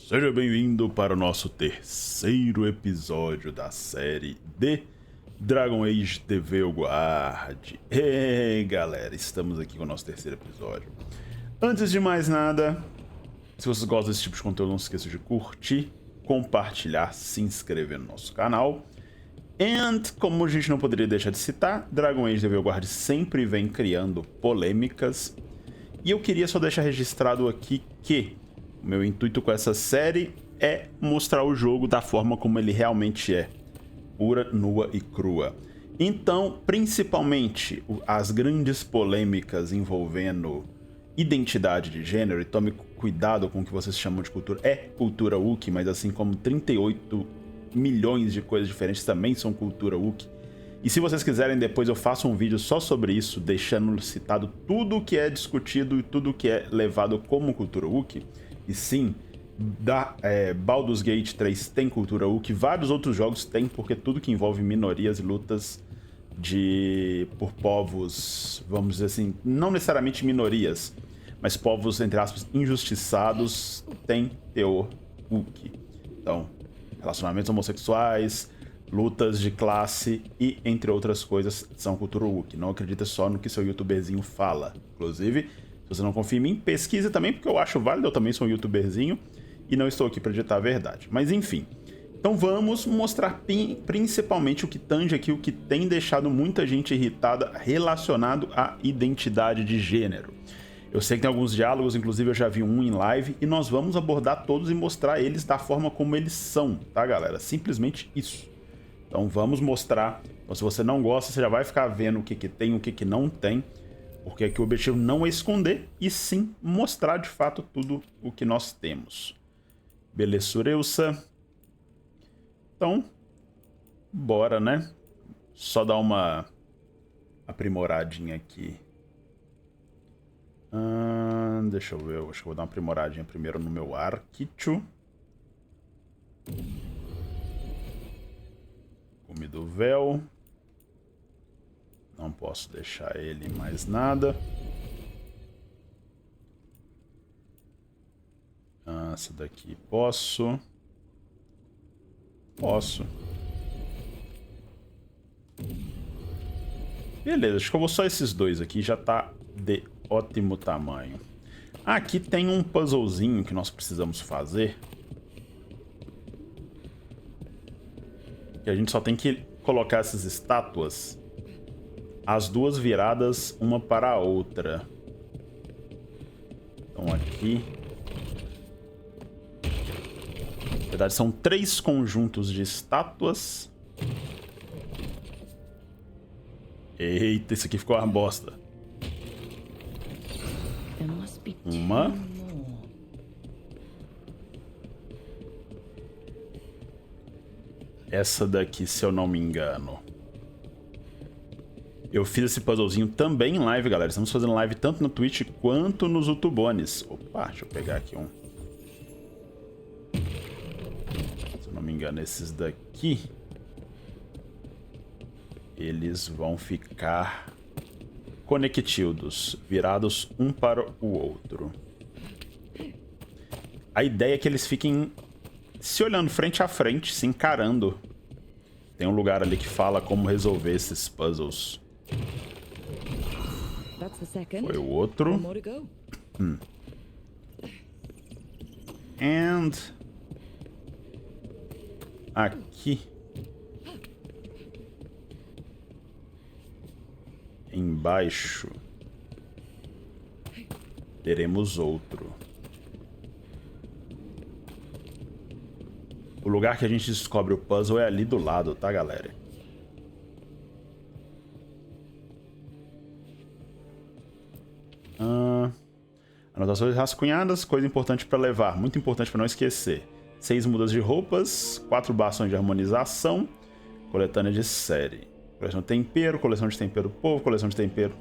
Seja bem-vindo para o nosso terceiro episódio da série de Dragon Age The Veilguard. Ei, galera, estamos aqui com o nosso terceiro episódio. Antes de mais nada, se vocês gostam desse tipo de conteúdo, não se esqueçam de curtir, compartilhar, se inscrever no nosso canal. E, como a gente não poderia deixar de citar, Dragon Age The Veilguard sempre vem criando polêmicas. E eu queria só deixar registrado aqui que o meu intuito com essa série é mostrar o jogo da forma como ele realmente é. Pura, nua e crua. Então, principalmente, as grandes polêmicas envolvendo identidade de gênero, e tome cuidado com o que vocês chamam de cultura, é cultura Wookiee, mas assim como 38 milhões de coisas diferentes também são cultura Wookiee. E se vocês quiserem, depois eu faço um vídeo só sobre isso, deixando citado tudo o que é discutido e tudo o que é levado como cultura Wookiee. E sim, Baldur's Gate 3 tem cultura Wookiee, vários outros jogos têm, porque tudo que envolve minorias e lutas por povos, vamos dizer assim, não necessariamente minorias, mas povos, entre aspas, injustiçados, tem teor Wookiee. Então, relacionamentos homossexuais, lutas de classe e, entre outras coisas, são cultura Wookiee. Não acredita só no que seu youtuberzinho fala. Inclusive, se você não confia em mim, pesquise também, porque eu acho válido, eu também sou um youtuberzinho e não estou aqui para ditar a verdade. Mas enfim, então vamos mostrar principalmente o que tange aqui, o que tem deixado muita gente irritada relacionado à identidade de gênero. Eu sei que tem alguns diálogos, inclusive eu já vi um em live, e nós vamos abordar todos e mostrar eles da forma como eles são, tá, galera? Simplesmente isso. Então vamos mostrar. Então, se você não gosta, você já vai ficar vendo o que tem e o que não tem. Porque aqui o objetivo não é esconder, e sim mostrar de fato tudo o que nós temos. Belezureuça. Então, bora, né? Só dar uma aprimoradinha aqui. Deixa eu ver, eu acho que vou dar uma aprimoradinha primeiro no meu Arquicho. Cume do véu. Não posso deixar ele mais nada. Essa daqui posso. Posso. Beleza, acho que eu vou só esses dois aqui, já tá de ótimo tamanho. Aqui tem um puzzlezinho que nós precisamos fazer. Que a gente só tem que colocar essas estátuas, as duas viradas uma para a outra. Então aqui, na verdade são 3 conjuntos de estátuas. Eita, esse aqui ficou uma bosta. Uma. Essa daqui, se eu não me engano. Eu fiz esse puzzlezinho também em live, galera. Estamos fazendo live tanto no Twitch quanto nos YouTubones. Opa, deixa eu pegar aqui um. Se eu não me engano, esses daqui, eles vão ficar conectados, virados um para o outro. A ideia é que eles fiquem se olhando frente a frente, se encarando. Tem um lugar ali que fala como resolver esses puzzles. Foi o outro. And aqui embaixo teremos outro. O lugar que a gente descobre o puzzle é ali do lado, tá, galera? Anotações rascunhadas, coisa importante para levar, muito importante para não esquecer. 6 mudas de roupas, 4 bastões de harmonização, coletânea de série. Coleção de tempero, coleção de tempero povo, coleção de tempero.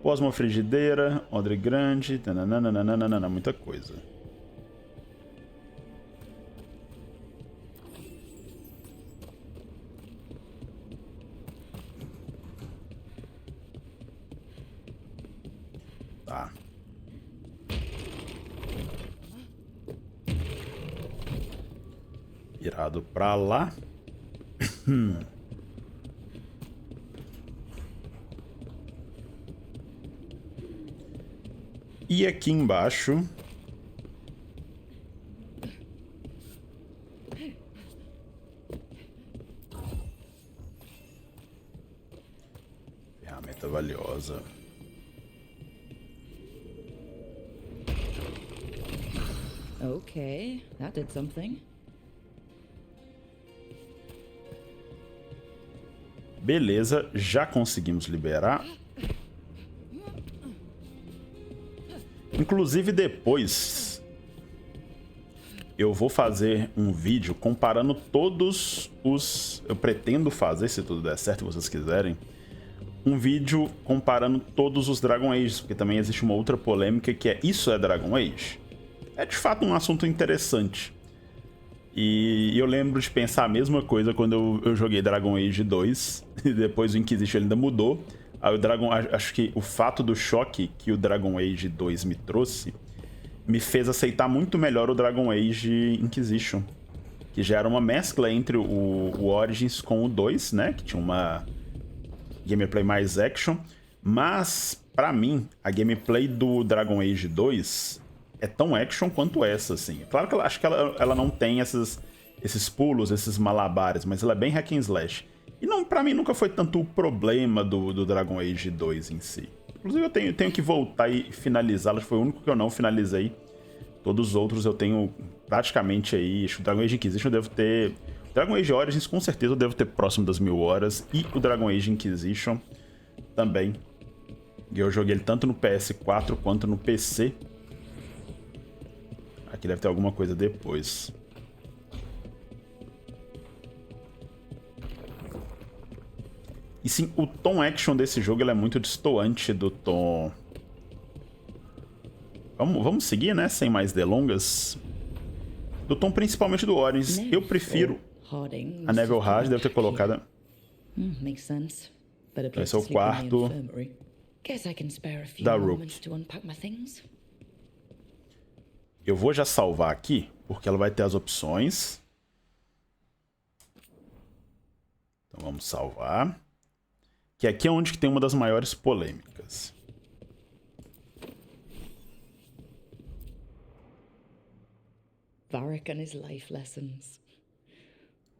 Pós uma frigideira, odre grande, nananana, muita coisa. Tá. Virado pra lá. E aqui embaixo... ferramenta valiosa. Okay, that did something. Beleza, já conseguimos liberar. Inclusive depois eu vou fazer um vídeo comparando todos os... eu pretendo fazer, se tudo der certo e vocês quiserem, um vídeo comparando todos os Dragon Ages, porque também existe uma outra polêmica que é: isso é Dragon Age? É de fato um assunto interessante. E eu lembro de pensar a mesma coisa quando eu joguei Dragon Age 2, e depois o Inquisition ainda mudou. Aí o Dragon, acho que o fato do choque que o Dragon Age 2 me trouxe me fez aceitar muito melhor o Dragon Age Inquisition, que já era uma mescla entre o Origins com o 2, né, que tinha uma gameplay mais action, mas pra mim a gameplay do Dragon Age 2 é tão action quanto essa, assim. Claro que acho que ela não tem esses pulos, esses malabares, mas ela é bem hack and slash. E não, pra mim nunca foi tanto o problema do Dragon Age 2 em si. Inclusive eu tenho que voltar e finalizá-la, foi o único que eu não finalizei. Todos os outros eu tenho praticamente aí. Acho que o Dragon Age Inquisition eu devo ter... o Dragon Age Origins com certeza eu devo ter próximo das 1000 horas. E o Dragon Age Inquisition também. E eu joguei ele tanto no PS4 quanto no PC. Aqui deve ter alguma coisa depois. E sim, o tom action desse jogo ele é muito destoante do tom... Vamos seguir, né? Sem mais delongas. Do tom principalmente do Origins. Eu prefiro a Neville Hard, deve ter colocado... Esse é o quarto da Rook. Eu vou já salvar aqui, porque ela vai ter as opções. Então vamos salvar. Que aqui é onde que tem uma das maiores polêmicas. Varric and his life lessons.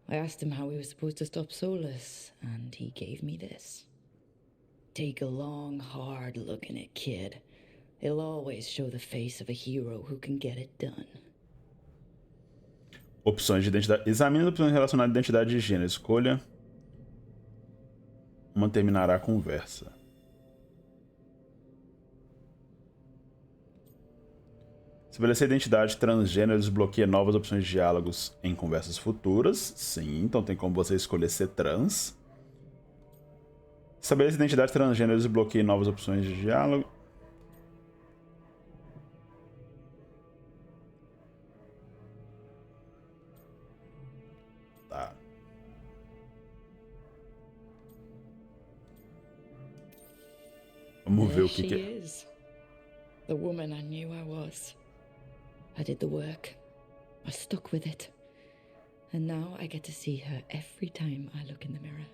I asked him how he was supposed to stop Solus, and he gave me this. Take a long, hard look in it, kid. It'll always show the face of a hero who can get it done. Opções de identidade. Examine as opções relacionadas à identidade de gênero. Escolha uma, terminará a conversa. Estabelecer identidade transgênero desbloqueia novas opções de diálogos em conversas futuras. Sim, então tem como você escolher ser trans. Estabelecer identidade transgênero desbloqueia novas opções de diálogo. Tá. Vamos ver o que é. The woman I knew I was. I did the work. I stuck with it. And now I get to see her every time I look in the mirror.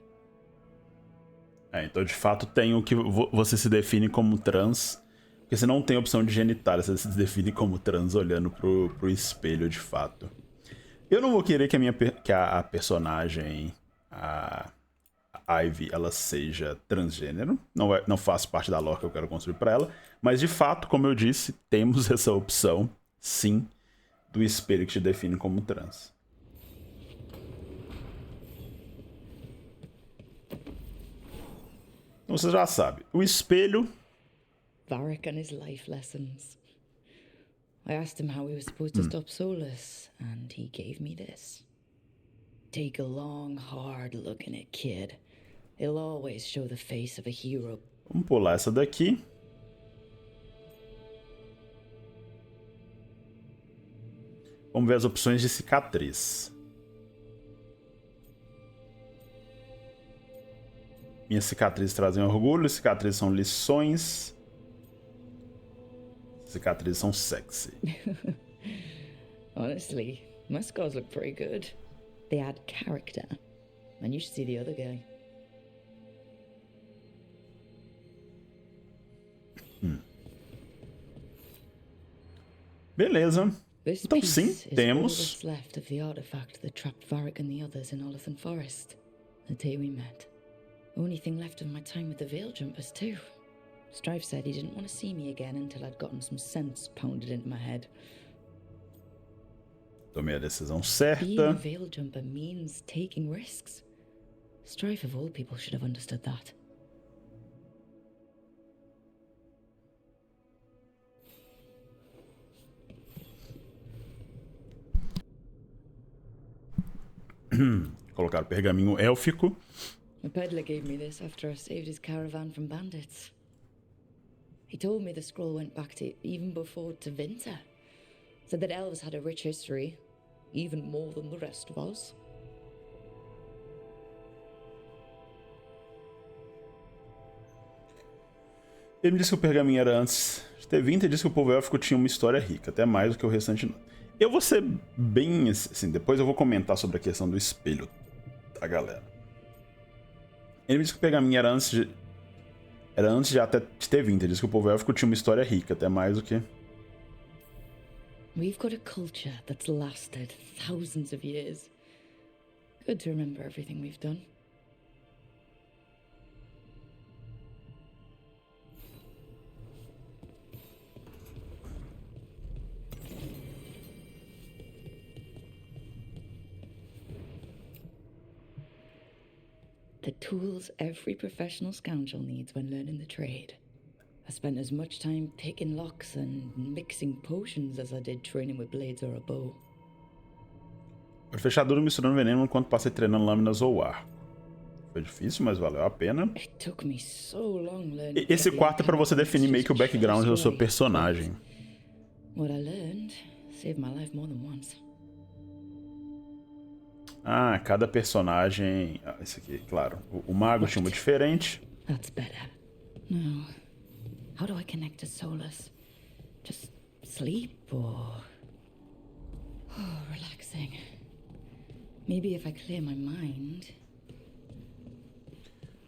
Então de fato tem o que você se define como trans. Porque você não tem opção de genitália, você se define como trans olhando pro espelho de fato. Eu não vou querer que a personagem, a Ivy, ela seja transgênero. Não faz parte da lore que eu quero construir pra ela. Mas de fato, como eu disse, temos essa opção, sim, do espelho que te define como trans. Então você já sabe, o espelho... Varric and his life lessons. I asked him how he was supposed to stop Solus, and he gave me this. Take a long, hard look in it, kid. It'll always show the face of a hero. Vamos pular essa daqui. Vamos ver as opções de cicatriz. Minhas cicatrizes trazem orgulho, cicatrizes são lições. Cicatrizes são sexy. Honestly, my scars look pretty good. They add character. And you should see the other guy. Beleza. This Então piece sim, is all temos. that's left of the artifact that trapped Varric and the others in Olithan Forest. The day we met. Only thing left of my time with the Veil Jumpers too. Strife said he didn't want to see me again until I'd gotten some sense pounded into my head. Tomei a decisão Being a certa. Veil Jumper means taking risks. Strife of all people should have understood that. Colocar o pergaminho élfico. The peddler gave me this after I saved his caravan from bandits. He told me the scroll went back to even before Tevinter. Said that elves had a rich history, even more than the rest of us. Ele me disse que o pergaminho era antes de ter vindo e disse que o povo élfico tinha uma história rica, até mais do que o restante não. Eu vou ser bem assim, depois eu vou comentar sobre a questão do espelho, tá, galera? Ele me disse que o pergaminho era antes de até de ter vindo. Ele disse que o povo élfico tinha uma história rica, até mais do que... We've got a culture that's lasted thousands of years. Good to remember everything we've done. The tools every professional scoundrel needs when learning the trade. I spent as much time picking locks and mixing potions as I did training with blades or a bow. A fechadura misturando veneno enquanto passei treinando lâminas ou arco. Foi difícil, mas valeu a pena. It took me so long learning. Esse quarto é pra você definir meio que o background do seu personagem. What I learned saved my life more than once. Ah, cada personagem... Ah, esse aqui, claro. O mago tinha uma diferente. That's better. No. How do I connect to Solus? Just sleep or... Oh, relaxing. Maybe if I clear my mind...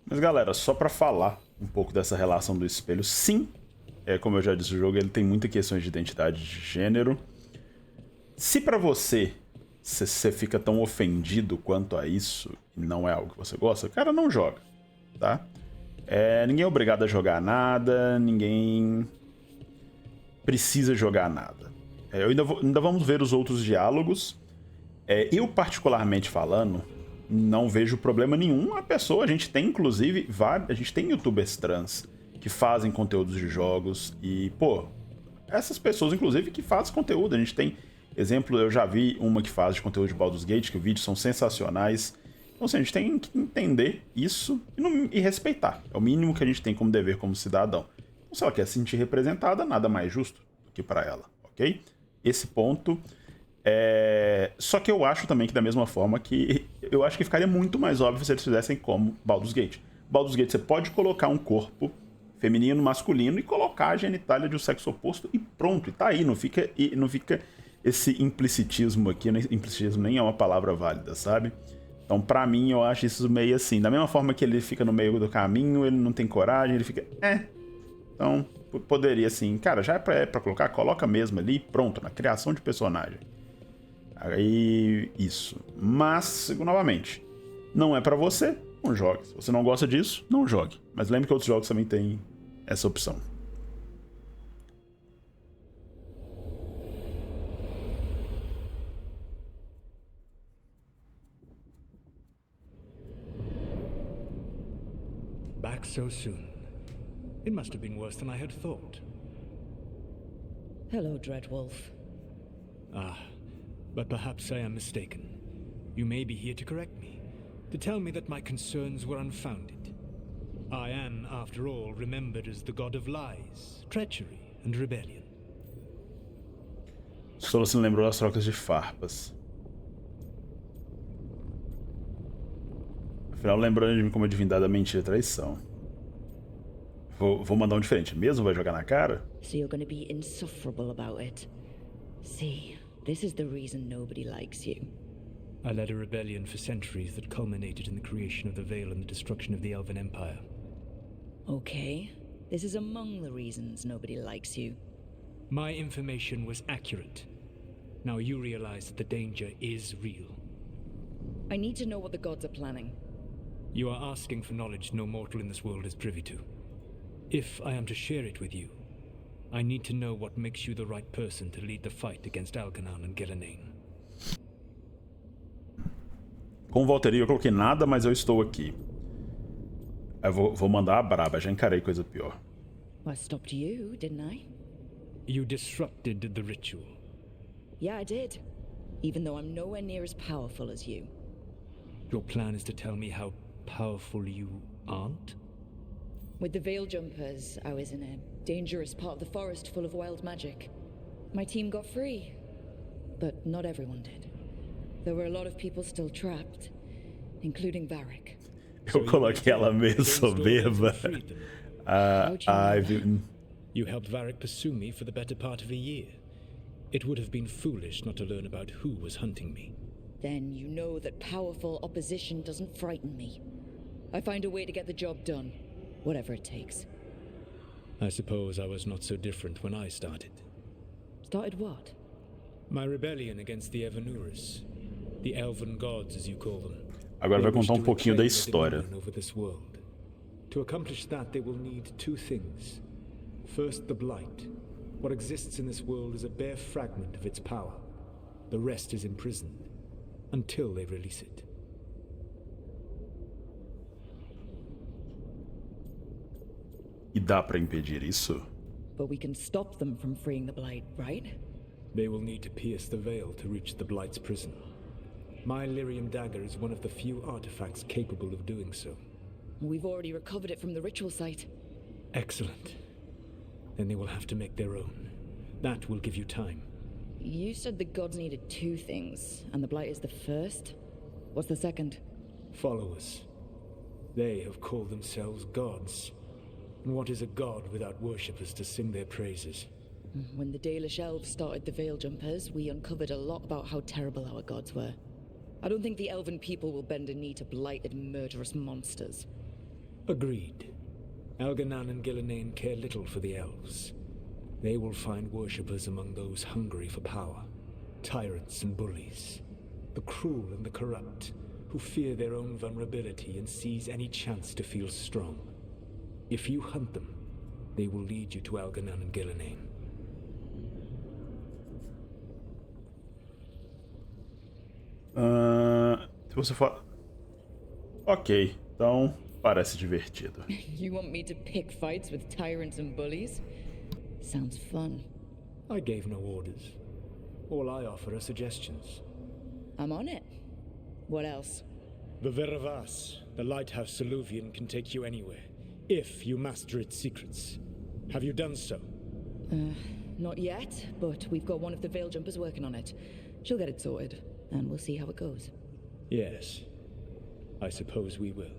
Mas galera, só pra falar um pouco dessa relação do espelho, sim, como eu já disse, o jogo ele tem muita questão de identidade de gênero. Se pra você fica tão ofendido quanto a isso e não é algo que você gosta, cara, não joga, tá? Ninguém é obrigado a jogar nada, ninguém precisa jogar nada. Ainda vamos ver os outros diálogos. Eu, particularmente falando, não vejo problema nenhum. A gente tem, inclusive, a gente tem youtubers trans que fazem conteúdos de jogos e, pô, essas pessoas, inclusive, que fazem conteúdo. A gente tem exemplo, eu já vi uma que faz de conteúdo de Baldur's Gate, que os vídeos são sensacionais. Então, assim, a gente tem que entender isso e respeitar. É o mínimo que a gente tem como dever como cidadão. Então, se ela quer se sentir representada, nada mais justo do que pra ela, ok? Esse ponto... Só que eu acho também que da mesma forma que... Eu acho que ficaria muito mais óbvio se eles fizessem como Baldur's Gate. Baldur's Gate você pode colocar um corpo feminino, masculino e colocar a genitália de um sexo oposto e pronto, e tá aí. Não fica esse implicitismo aqui. Implicitismo nem é uma palavra válida, sabe? Então pra mim eu acho isso meio assim. Da mesma forma que ele fica no meio do caminho, ele não tem coragem, ele fica... Então poderia assim... Cara, já é pra colocar, coloca mesmo ali, pronto, na criação de personagem. Aí, isso. Mas, novamente, não é pra você, não jogue. Se você não gosta disso, não jogue. Mas lembre que outros jogos também têm essa opção. Back so soon. It must have been worse than I had thought. Hello, Dreadwolf. Ah. But perhaps I am mistaken. You may be here to correct me, to tell me that my concerns were unfounded. I am, after all, remembered as the god of lies, treachery, and rebellion. Solo se lembrou das trocas de farpas. Afinal, lembrando de mim como a divindade da mentira e traição. Vou mandar um diferente. Mesmo vai jogar na cara? So you're gonna be insufferable about it. See... This is the reason nobody likes you. I led a rebellion for centuries that culminated in the creation of the Veil and the destruction of the Elven Empire. Okay, this is among the reasons nobody likes you. My information was accurate. Now you realize that the danger is real. I need to know what the gods are planning. You are asking for knowledge no mortal in this world is privy to. If I am to share it with you, I need to know what makes you the right person to lead the fight against Algernon and Gillenane. Com Valtteri eu coloquei nada, mas eu estou aqui. Eu vou mandar a braba, já encarei coisa pior. I stopped you, didn't I? You disrupted the ritual. Yeah, I did. Even though I'm nowhere near as powerful as you. Your plan is to tell me how powerful you aren't? With the Veil Jumpers, I was in a dangerous part of the forest full of wild magic. My team got free, but not everyone did. There were a lot of people still trapped, including Varric. Eu coloquei ela meio soberba. You helped Varric pursue me for the better part of a year. It would have been foolish not to learn about who was hunting me. Then you know that powerful opposition doesn't frighten me. I find a way to get the job done, whatever it takes. I suppose I was not so different when I started. Started what? My rebellion against the Evanuris. The elven gods, as you call them. Agora vai contar pouquinho da história. Over this world. To accomplish that, they will need two things. First, the Blight. What exists in this world is a bare fragment of its power. The rest is imprisoned, until they release it. E dá pra impedir isso? But we can stop them from freeing the Blight, right? They will need to pierce the veil to reach the Blight's prison. My Lyrium dagger is one of the few artifacts capable of doing so. We've already recovered it from the ritual site. Excellent. Then they will have to make their own. That will give you time. You said the gods needed two things, and the Blight is the first? What's the second? Followers. They have called themselves gods. And what is a god without worshippers to sing their praises? When the Dalish elves started the Veil Jumpers, we uncovered a lot about how terrible our gods were. I don't think the elven people will bend a knee to blighted, murderous monsters. Agreed. Algernon and Gillenane care little for the elves. They will find worshippers among those hungry for power. Tyrants and bullies. The cruel and the corrupt, who fear their own vulnerability and seize any chance to feel strong. If you hunt them, they will lead you to Algernon and Gillenane. Se você for... Ok, então parece divertido. You want me to pick fights with tyrants and bullies? Sounds fun. I gave no orders. All I offer are suggestions. I'm on it. What else? The Veravas, the lighthouse Soluvian, can take you anywhere, if you master its secrets. Have you done so? Not yet, but we've got one of the Veil Jumpers working on it. She'll get it sorted, and we'll see how it goes. Yes, I suppose we will.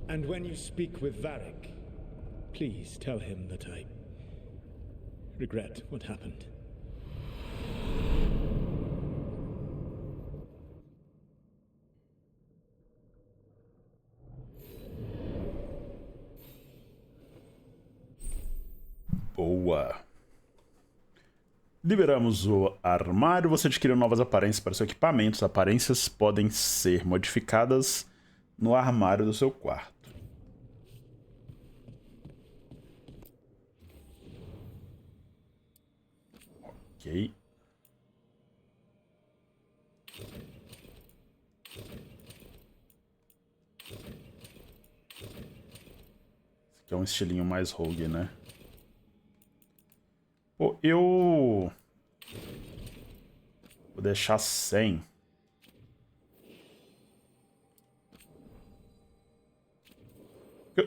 And when you speak with Varric, please tell him that I regret what happened. Boa. Liberamos o armário. Você adquiriu novas aparências para seu equipamento. As aparências podem ser modificadas no armário do seu quarto. Ok. Esse aqui é um estilinho mais rogue, né? Pô, eu vou deixar 100.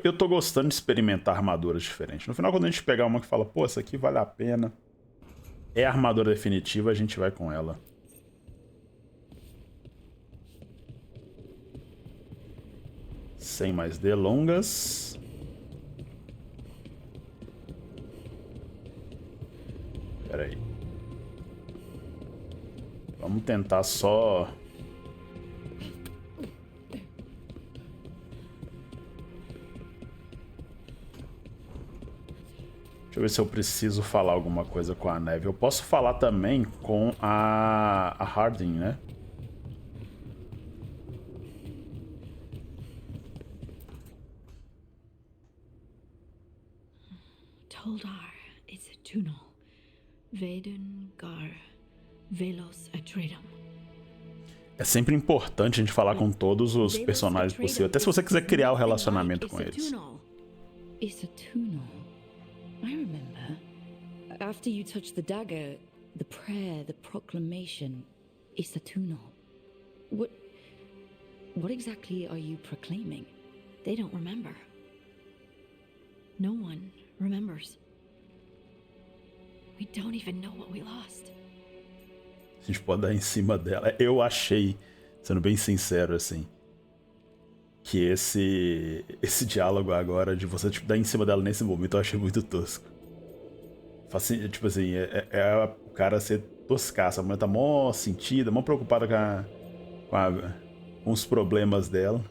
Eu tô gostando de experimentar armaduras diferentes. No final, quando a gente pegar uma que fala, pô, essa aqui vale a pena, é a armadura definitiva, a gente vai com ela. Sem mais delongas. Pera aí. Vamos tentar só eu ver se eu preciso falar alguma coisa com a Neve. Eu posso falar também com a Harding, né? Toldar is a tunnel. Veden gar velos atredam. É sempre importante a gente falar com todos os personagens possíveis, até se você quiser criar o relacionamento com eles. It's a tunnel. I remember. After you touch the dagger, the prayer, the proclamation, it's a tunnel. What exactly are you proclaiming? They don't remember. No one remembers. We don't even know what we lost. A gente pode dar em cima dela. Eu achei, sendo bem sincero, assim, que esse diálogo agora de você tipo, dar em cima dela nesse momento eu achei muito tosco. Tipo assim, o cara ser toscaço. A mulher tá mó sentida, mó preocupada com os problemas dela.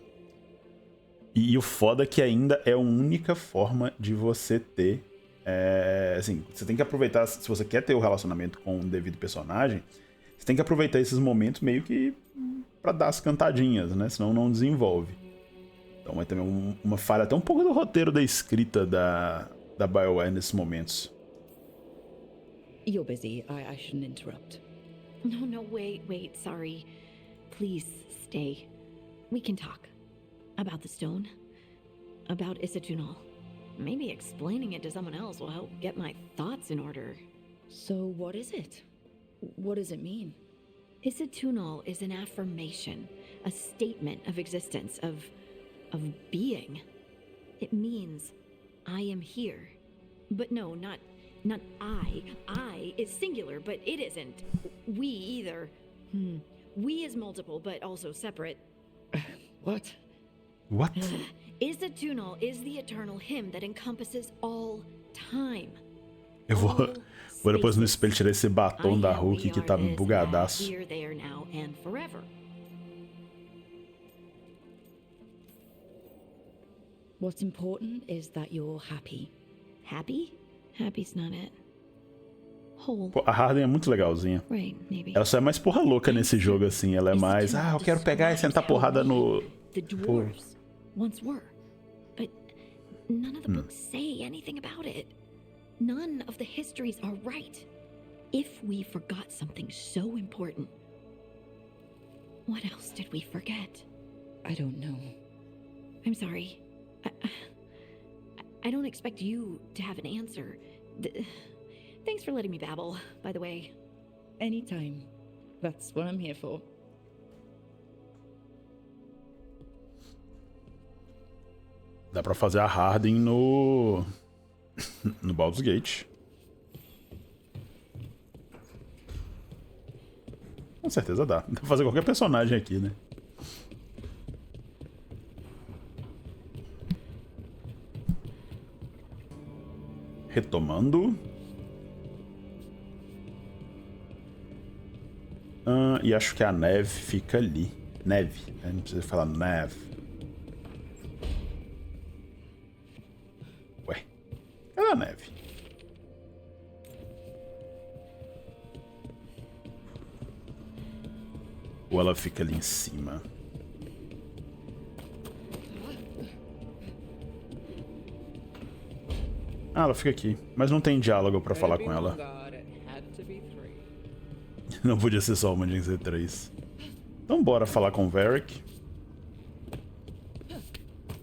E o foda é que ainda é a única forma de você ter... assim, você tem que aproveitar, se você quer ter o relacionamento com o devido personagem, você tem que aproveitar esses momentos meio que pra dar as cantadinhas, né? Senão não desenvolve. Então é também uma falha até um pouco do roteiro da escrita da BioWare nesses momentos. You're busy. I shouldn't interrupt. No, wait, sorry. Please stay. We can talk. About the stone. About Isatunal. Maybe explaining it to someone else will help get my thoughts in order. So what is it? What does it mean? Isatunal is an affirmation, a statement of existence, of being. It means I am here. But no, not I. I is singular, but it isn't. We either. We is multiple, but also separate. What? What? Isatunal is the eternal hymn that encompasses all time. Eu vou depois no espelho tirar esse batom da Hulk que tá bugadaço. Here, there, now, and forever. What's important is that you're happy. Happy? Happy's not it. Whole. Pô, a Harden é muito legalzinha. Right, maybe. Ela só é mais porra louca nesse jogo, assim. Ela é mais... eu quero pegar e sentar porrada no... The dwarves once were. But none of the books say anything about it. None of the histories are right. If we forgot something so important, what else did we forget? I don't know. I'm sorry. I don't expect you to have an answer. Thanks for letting me babble, by the way. Anytime. That's what I'm here for. Dá pra fazer a Harden no Baldur's Gate. Com certeza dá. Dá pra fazer qualquer personagem aqui, né? Retomando. E acho que a Neve fica ali. Neve. Não precisa falar Neve. Ué. Cadê a Neve? Ou ela fica ali em cima? Ela fica aqui. Mas não tem diálogo pra falar com ela. Não podia ser só uma, tinha que ser 3. Então bora falar com o Varric.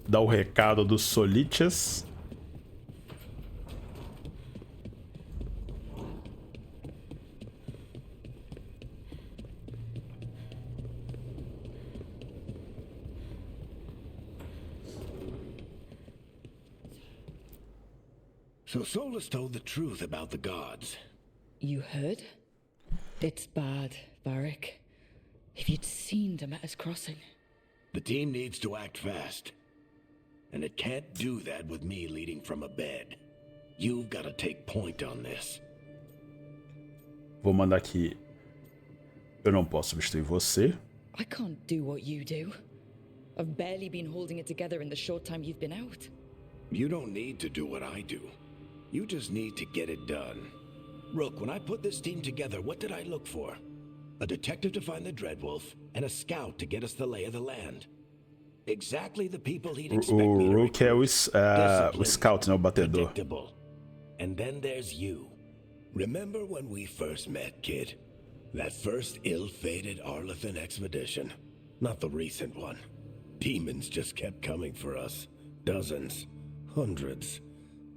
Dar o recado dos Solitias. So Solus told the truth about the gods. You heard? It's bad, Varric. If you'd seen Demeter's crossing. The team needs to act fast. And it can't do that with me leading from a bed. You've got to take point on this. Vou mandar aqui. Eu não posso substituir você. I can't do what you do. I've barely been holding it together in the short time you've been out. You don't need to do what I do. You just need to get it done. Rook, when I put this team together, what did I look for? A detective to find the Dreadwolf, and a scout to get us the lay of the land. Exactly the people he'd expect me to Rook é o Disciplined, scout, né? O batedor. predictable. And then there's you. Remember when we first met, kid? That first ill-fated Arlathan expedition. Not the recent one. Demons just kept coming for us. Dozens. Hundreds.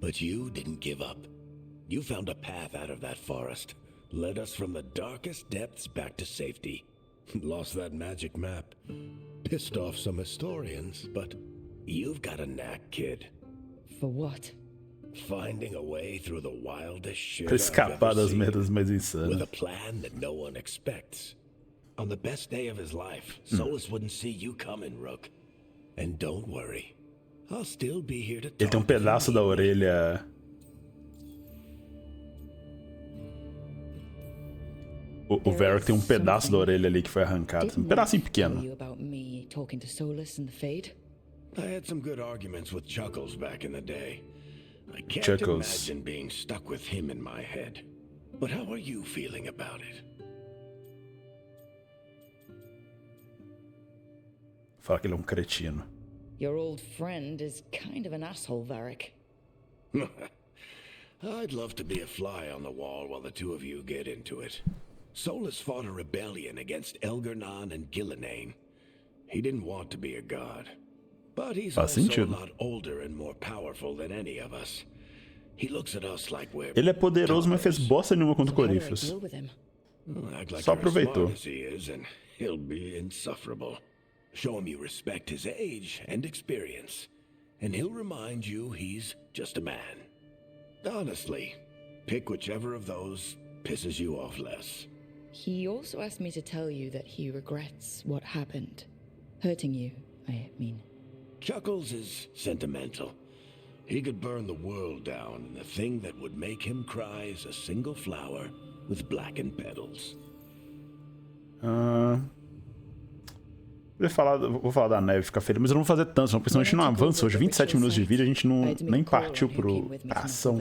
But you didn't give up. You found a path out of that forest. Led us from the darkest depths back to safety. Lost that magic map. Pissed off some historians, but you've got a knack, kid. For what? Finding a way through the wildest shit Pra I've escapar ever das seen, merdas mais with insanas. a plan that no one expects. On the best day of his life, Solus wouldn't see you coming, Rook. And don't worry, I'll still be here to talk. Ele tem um pedaço da orelha. O Varric tem um pedaço da orelha ali que foi arrancado. Um pedacinho pequeno. Tell you about me talking to Solus and the Fade? I had some good arguments with Chuckles back in the day. I can't Chuckles. imagine being stuck with him in my head. But how are you feeling about it? Fala que ele é um cretino. Your old friend is kind of an asshole, Varric. I'd love to be a fly on the wall while the two of you get into it. Solus fought a rebellion against Elgar'nan and Gillenane. He didn't want to be a god. But he's Faz also sentido. a lot older and more powerful than any of us. He looks at us like we're Ele é poderoso, mas fez bosta nenhuma contra o How do I Coríferos. deal with him? Act like Só you're as aproveitou. smart as he is, and he'll be insufferable. Show him you respect his age and experience, and he'll remind you he's just a man. Honestly, pick whichever of those pisses you off less. He also asked me to tell you that he regrets what happened. Hurting you, I mean. Chuckles is sentimental. He could burn the world down, and the thing that would make him cry is a single flower with blackened petals. Vou falar da neve ficar feia, mas eu não vou fazer tanto, senão a gente não avança hoje. 27 minutos de vídeo, a gente não, nem partiu pra ação.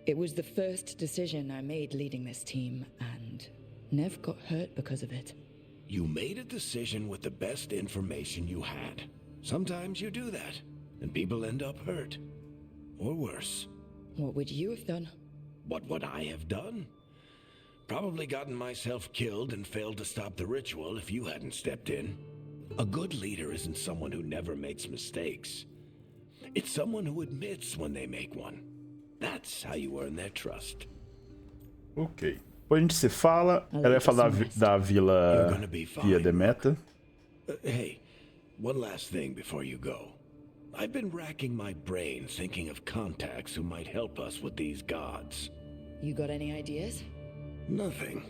It was the first decision I made leading this team, and Nev got hurt because of it. You made a decision with the best information you had. Sometimes you do that, and people end up hurt. Or worse. What would you have done? What would I have done? Probably gotten myself killed and failed to stop the ritual if you hadn't stepped in. A good leader isn't someone who never makes mistakes. It's someone who admits when they make one. That's how you earn their trust. Ok. Depois a gente se fala. Ela ia falar da vila Via Demeta. Hey, one last thing before you go. I've been racking my brain thinking of contacts who might help us with these gods. You got any ideas? Nothing.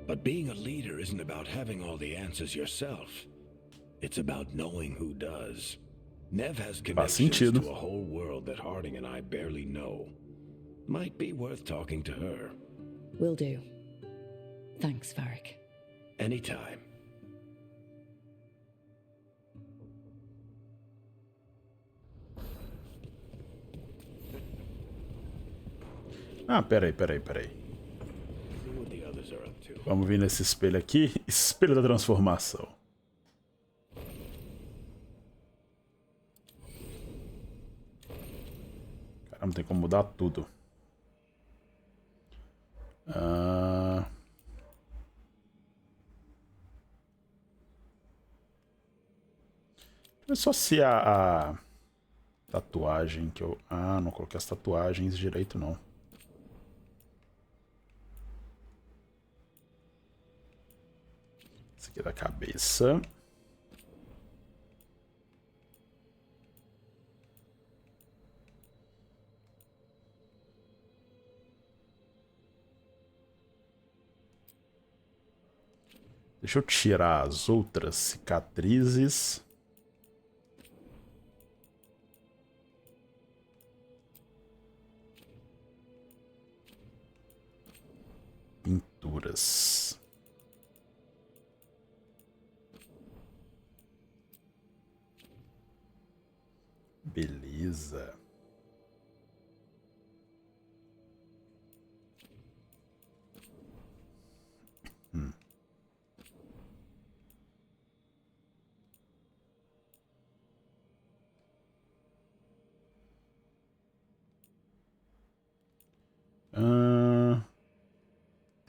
But being a leader isn't about having all the answers yourself. It's about knowing who does. Nev has connections to a whole world that Harding and I barely know. Might be worth talking to her. Will do. Thanks, Varric. Anytime. Ah, peraí. Vamos vir nesse espelho aqui. Espelho da transformação. Caramba, tem como mudar tudo. É só se a tatuagem que eu... Ah, não coloquei as tatuagens direito, não. Esse aqui é da cabeça. Deixa eu tirar as outras cicatrizes. Pinturas. Beleza.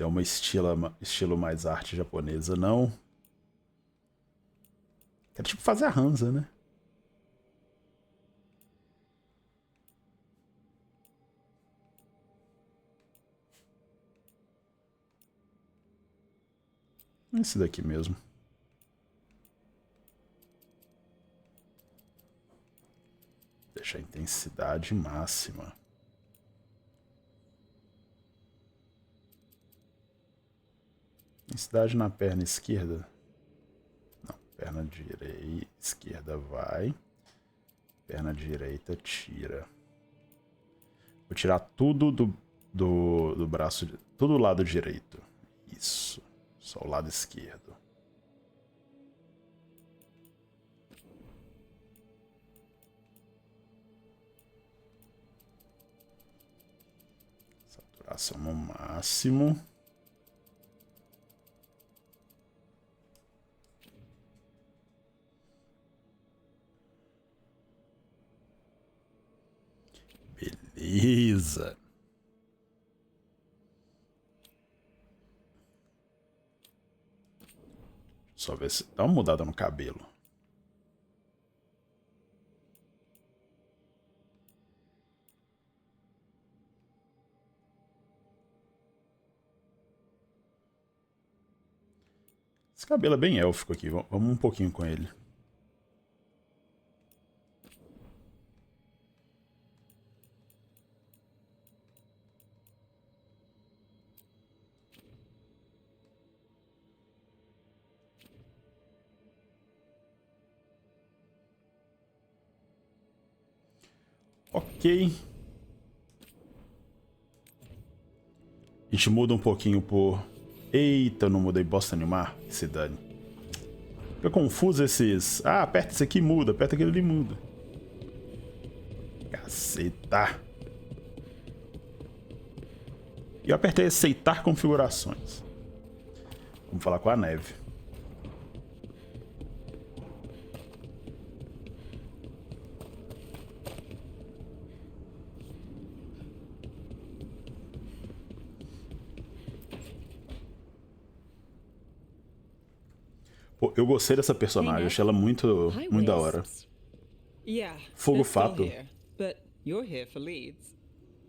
É uma estilo mais arte japonesa, não. É tipo fazer a Hansa, né? Esse daqui mesmo. Deixa a intensidade máxima. Intensidade na perna esquerda. Não, perna direita, esquerda vai. Perna direita tira. Vou tirar tudo do braço, tudo do lado direito. Isso. Só o lado esquerdo. Saturação no máximo. Beleza. Só ver se dá uma mudada no cabelo. Esse cabelo é bem élfico aqui. Vamos um pouquinho com ele. Ok. A gente muda um pouquinho por... Eita, não mudei bosta nenhuma. Que se dane. Fica confuso esses... Ah, aperta esse aqui e muda. Aperta aquele ali e muda. Caceta. E eu apertei aceitar configurações. Vamos falar com a neve. Pô, eu gostei dessa personagem, achei ela muito da hora. Fogo fato. But you're here for leads.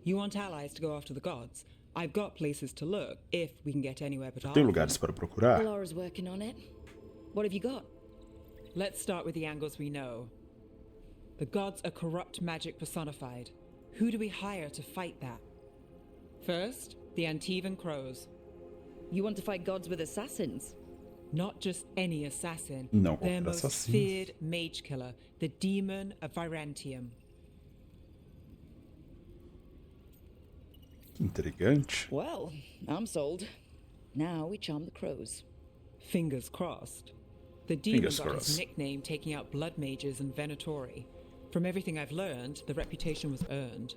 You want allies to go after the gods. I've got places to look if we can get anywhere but Tem lugares para procurar? Laura's working on it. What have you got? Let's start with the angles we know. The gods are corrupt magic personified. Who do we hire to fight that? First, the Antivan crows. You want to fight gods with assassins? Not just any assassin. Não, their most assassinos. feared mage killer, the demon of Virantium. Intrigante. Well, I'm sold. Now we charm the crows. Fingers crossed. The demon Fingers got his crossed. nickname taking out blood mages and Venatori. From everything I've learned, the reputation was earned.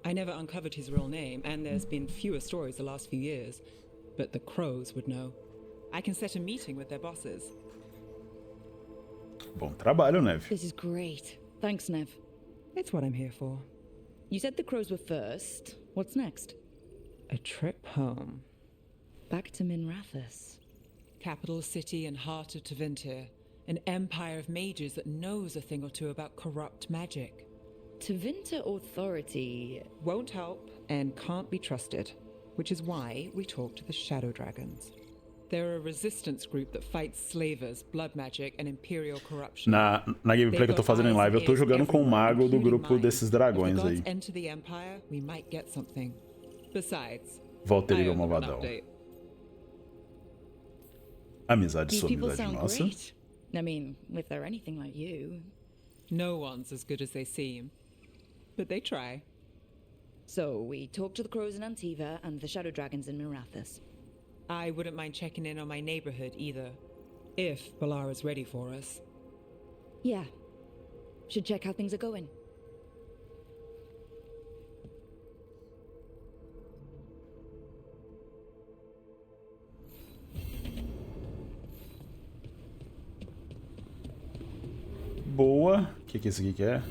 I never uncovered his real name, and there's been fewer stories the last few years, but the crows would know. I can set a meeting with their bosses. Bom trabalho, Neve. This is great. Thanks, Nev. It's what I'm here for. You said the crows were first. What's next? A trip home. Back to Minrathous. Capital city and heart of Tevinter. An empire of mages that knows a thing or two about corrupt magic. Tevinter authority... Won't help and can't be trusted, which is why we talk to the Shadow Dragons. They're a resistance group that fights slavers, blood magic and imperial corruption. Na gameplay que eu tô fazendo em live, eu tô jogando com o mago do grupo desses dragões aí. Enter the empire, we might get something. Besides, Valterio malvadão. Amizade These sua people amizade sound nossa. great. I mean, if they're anything like you. No one's as good as they seem, but they try. So, we talk to the crows in Antiva and the shadow dragons in Minrathous. I wouldn't mind checking in on my neighborhood either, if Balara's ready for us. Yeah. Should check how things are going. Boa. O que esse aqui quer?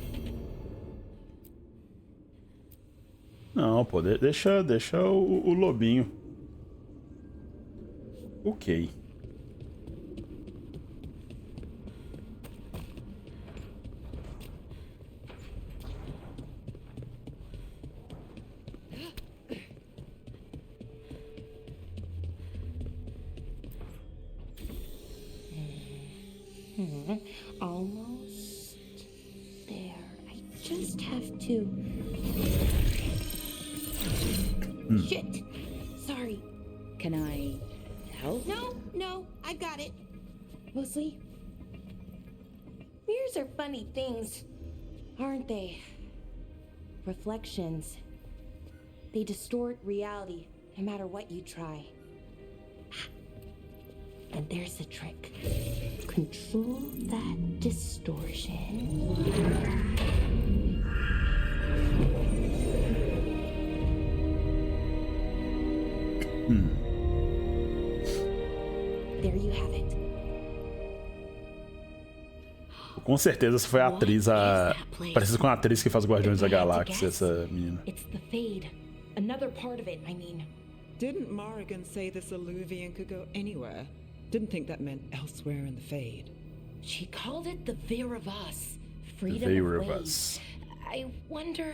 Não, pô, deixa o lobinho. Ok. Almost there. I just have to. Shit. Sorry. Can I help? No, I got it. Mostly, mirrors are funny things, aren't they? Reflections. They distort reality no matter what you try. And there's the trick. Control that distortion. There you have it. Com certeza essa foi a atriz, parece com a atriz que faz Guardiões da Galáxia, essa menina. It's the fade. Another part of it, I mean. Didn't Morrigan say this Illuvian could go anywhere? Didn't think that meant elsewhere in the Fade. She called it the Veil of Us. Freedom Veil of of ways. Us. I wonder...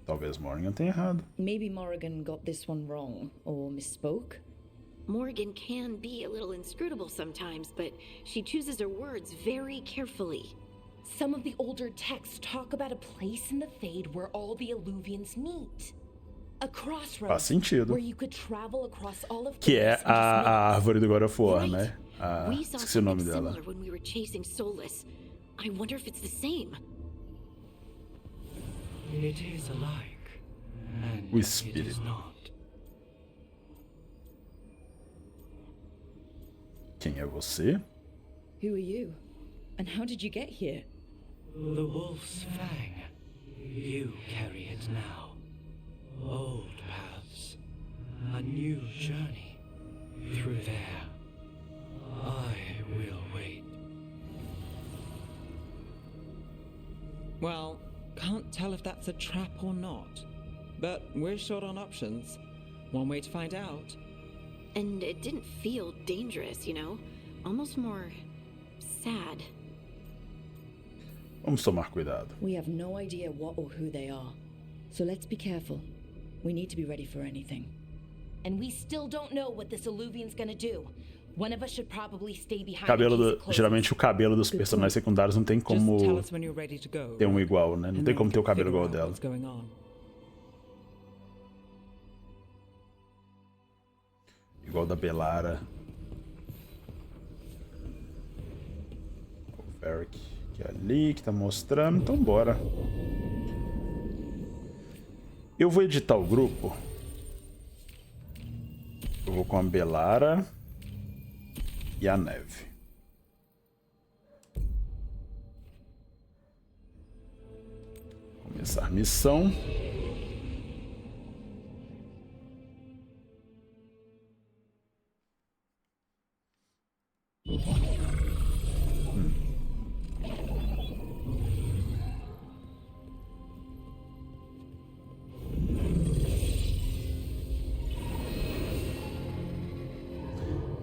Talvez Morrigan tenha errado. Maybe Morrigan got this one wrong, or misspoke. Morgan can be a little inscrutable sometimes, but she chooses her words very carefully. Some of the older texts talk about a place in the Fade where all the Illuvians meet. A crossroads. Faz sentido. Where you could travel across all of Que é space and just a meet. árvore do God of War, Right. né? We saw Esqueci o nome something dela. similar when we were chasing Solus. I wonder if it's the same. It is alike, and O it espírito. is not. Quem é você? Who are you? And how did you get here? The wolf's fang. You carry it now. Old paths. A new journey. Through there. I will wait. Well, can't tell if that's a trap or not. But we're short on options. One way to find out. And it didn't feel dangerous, you know? Almost more sad. Vamos tomar cuidado. We have no idea what or who they are. So let's be careful. We need to be ready for anything. And we still don't know what this Illuvian's gonna do. One of us should probably stay behind. Cabelo in case it closes. geralmente o cabelo dos personagens secundários não tem Just tell como us when you're ready to go. ter um igual, né? Não and tem then como we ter o can cabelo figure igual out dela. what's going on. Igual da Bellara. O Varric que é ali, que tá mostrando. Então bora. Eu vou editar o grupo. Eu vou com a Bellara e a Neve. Começar missão.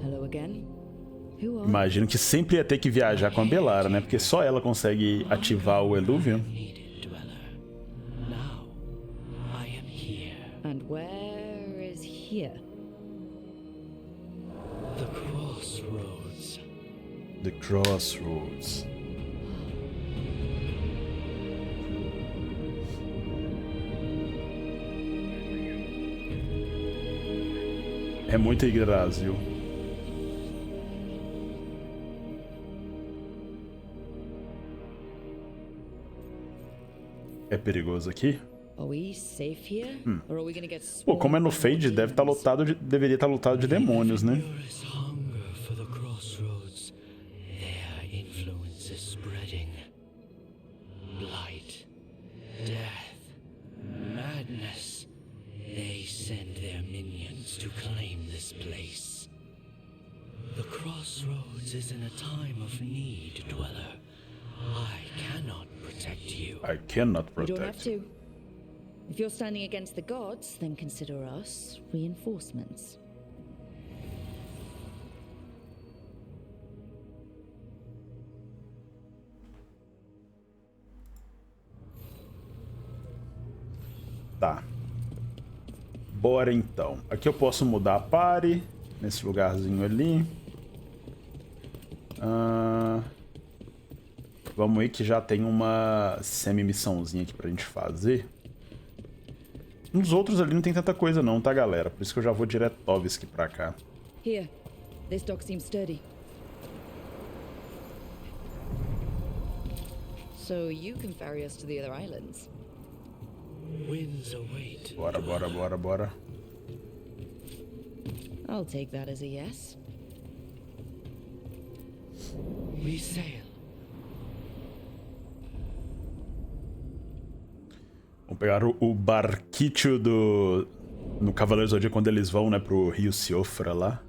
Hello again. Who are Imagino que sempre ia ter que viajar com a Bellara, né? Porque só ela consegue ativar o Illuvian. Needed dweller. Now, I am here. And where is here? The crossroads. The Crossroads. É muito Brasil. É perigoso aqui? Are we safe here? Or are we gonna get Pô, como é no swarmed by Fade, deve estar demons? lotado deveria estar lotado de demônios, né? There is hunger for the crossroads. Their influence is spreading. Blight, death, madness. They send their minions to claim this place. The crossroads is in a time of need, dweller. I cannot protect you. I cannot You don't have protect. to. If you're standing against the gods, then consider us reinforcements. Tá. Bora então. Aqui eu posso mudar a party. Nesse lugarzinho ali. Vamos aí que já tem uma semi-missãozinha aqui pra gente fazer. Nos outros ali não tem tanta coisa não, tá, galera? Por isso que eu já vou direto aqui pra cá. Here, this dock seems sturdy. So you can ferry us to the other islands. Winds await. Bora, bora, bora, bora. I'll take that as a yes. We sail. Vamos pegar o barquito no Cavaleiro Zodíaco quando eles vão, né, pro Rio Siofra lá.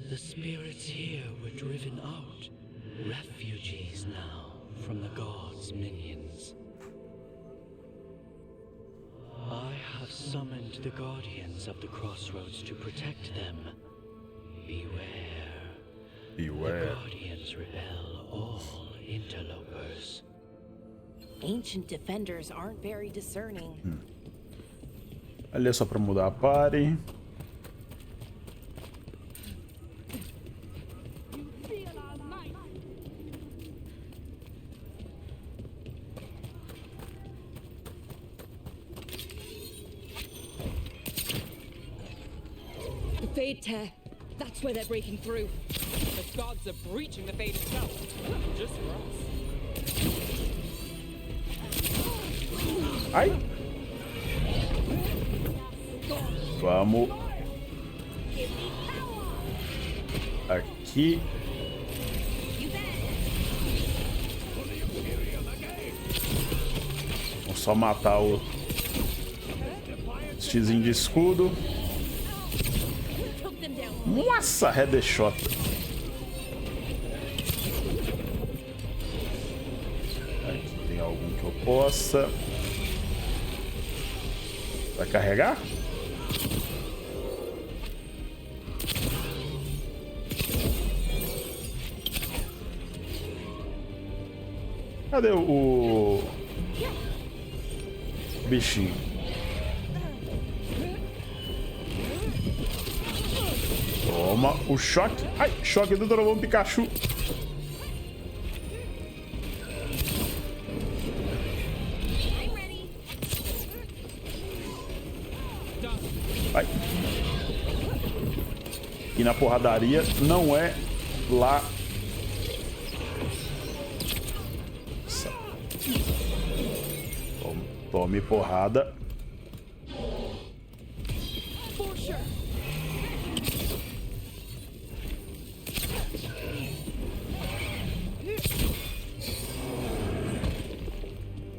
The spirits here were driven out, refugees now from the gods' minions. I have summoned the guardians of the crossroads to protect them. Beware. Beware. The guardians repel all interlopers. Ancient defenders aren't very discerning. Ali é só pra mudar a party. The Fade Tear. That's where they're breaking through. The gods are breaching the fate itself. Just for us. Ai! Vamos. Aqui. Vamos só matar o xizinho de escudo. Nossa, headshot. Aqui tem algum que eu possa. Vai carregar? Cadê o bichinho? Toma o choque. Ai, choque do trovão Pikachu. Vai. E na porradaria não é lá. Tome porrada.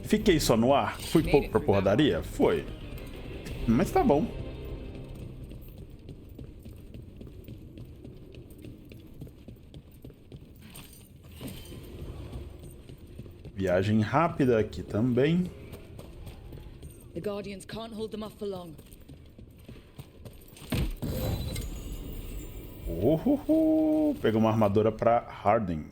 Fiquei só no ar? Fui pouco pra porradaria? Foi. Mas tá bom. Viagem rápida aqui também. The Guardians can't hold them off for long. Pegou uma armadura pra Harden.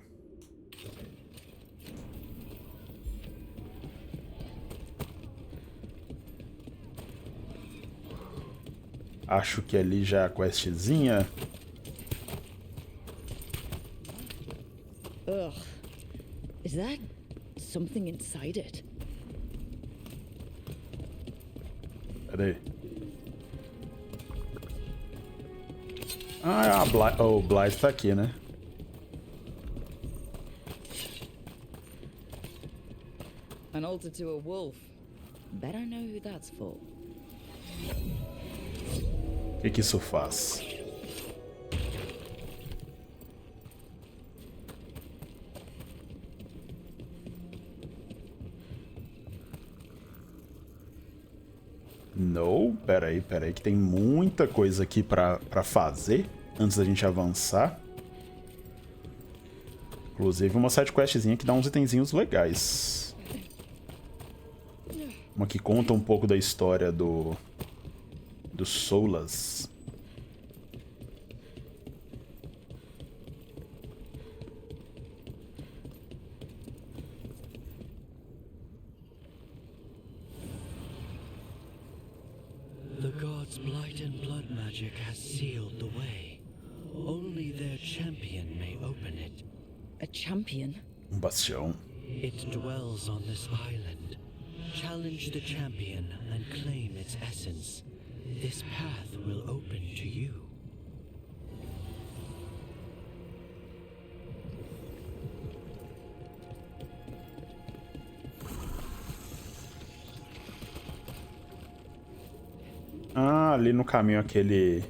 Acho que ali já a questzinha. Ugh. Is that something inside it? Cadê? Ah, o Blythe tá aqui, né? An altar to a wolf. Better know who that's for. O que isso faz? Não, peraí, que tem muita coisa aqui pra fazer antes da gente avançar. Inclusive uma sidequestzinha que dá uns itenzinhos legais. Uma que conta um pouco da história do Solas. white magic has sealed the way. Only their champion may open it. A champion? Bastião. It dwells on this island. Challenge the champion and claim its essence. This path will open to you. Ah, ali no caminho aquele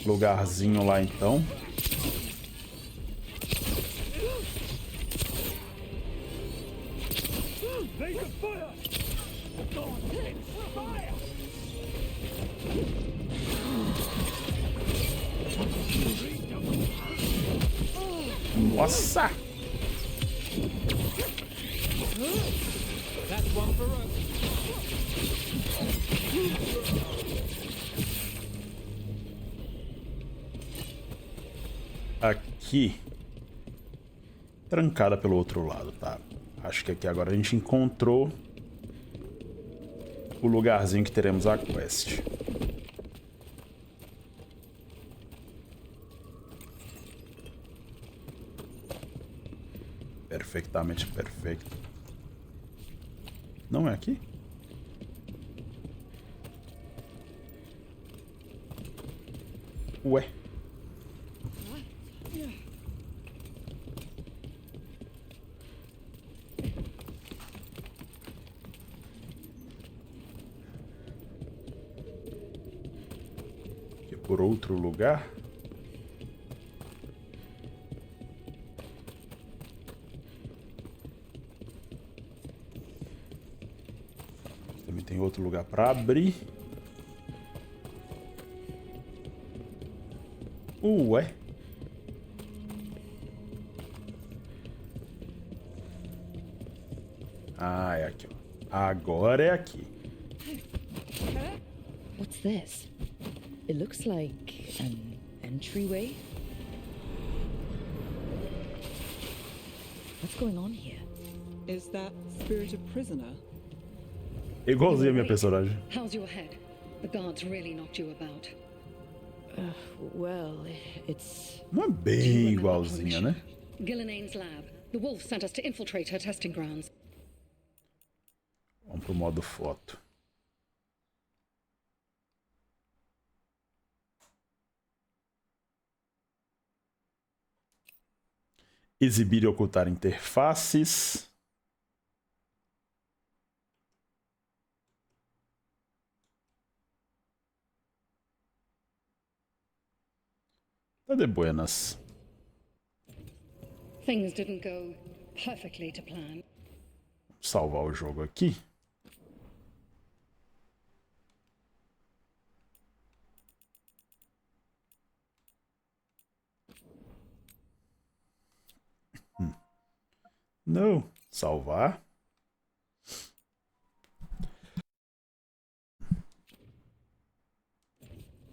lugarzinho lá então. Nossa! Aqui. Trancada pelo outro lado, tá? Acho que aqui agora a gente encontrou o lugarzinho que teremos a quest. Perfeitamente perfeito. Não é aqui? Ué. Aqui por outro lugar? Também tem outro lugar para abrir. Ué. Ah, é aqui, ó. Agora é aqui. What's this? It looks like an entryway. What's going on here? Is that spirit a prisoner? Igualzinho a minha personagem. How's your head? The guards really knocked you about. Well, it's... Não é bem igualzinha, né? Gillinane's lab. The wolf sent us to infiltrate her testing grounds. Vamos pro modo foto. Exibir e ocultar interfaces. Tá de buenas. Things didn't go perfectly to plan. Salvar o jogo aqui. Não. Salvar.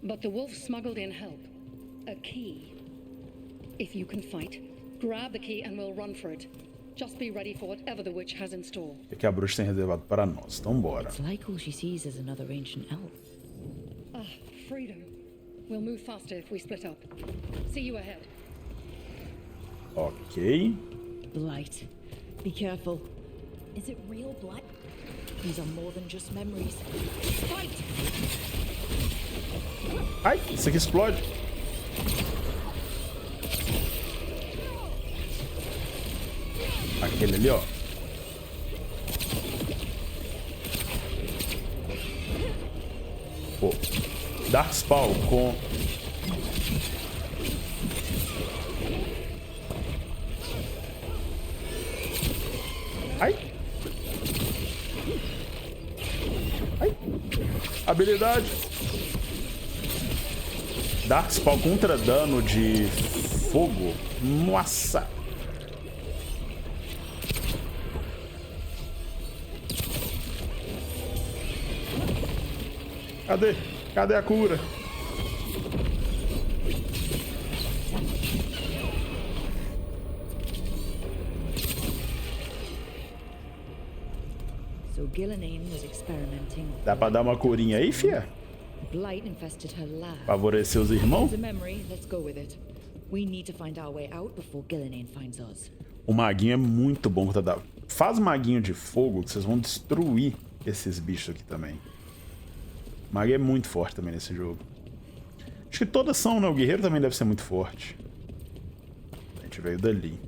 But the wolf smuggled in help. A key. If you can fight, grab the key and we'll run for it. Just be ready for whatever the witch has in store. O que a bruxa tem reservado para nós? Então bora. It's like all she sees is another ancient elf. Ah, freedom. We'll move faster if we split up. See you ahead. Ok. Blight. Be careful. Is it real blood? These are more than just memories. Fight! Ai, isso aqui explode. Aquele ali, ó. Pô. Dark Spawn com... Ai. Ai. Habilidade. Dark Spawn contra dano de fogo. Nossa. Cadê? Cadê a cura? So Gillinane was experimenting. Dá pra dar uma curinha aí, fia? Blight infested her lab. Favorecer os irmãos? It's a memory. Let's go with it. We need to find our way out before Gillenane finds us. O maguinho é muito bom. Faz maguinho de fogo que vocês vão destruir esses bichos aqui também. O mago é muito forte também nesse jogo. Acho que todas são, né? O guerreiro também deve ser muito forte. A gente veio dali.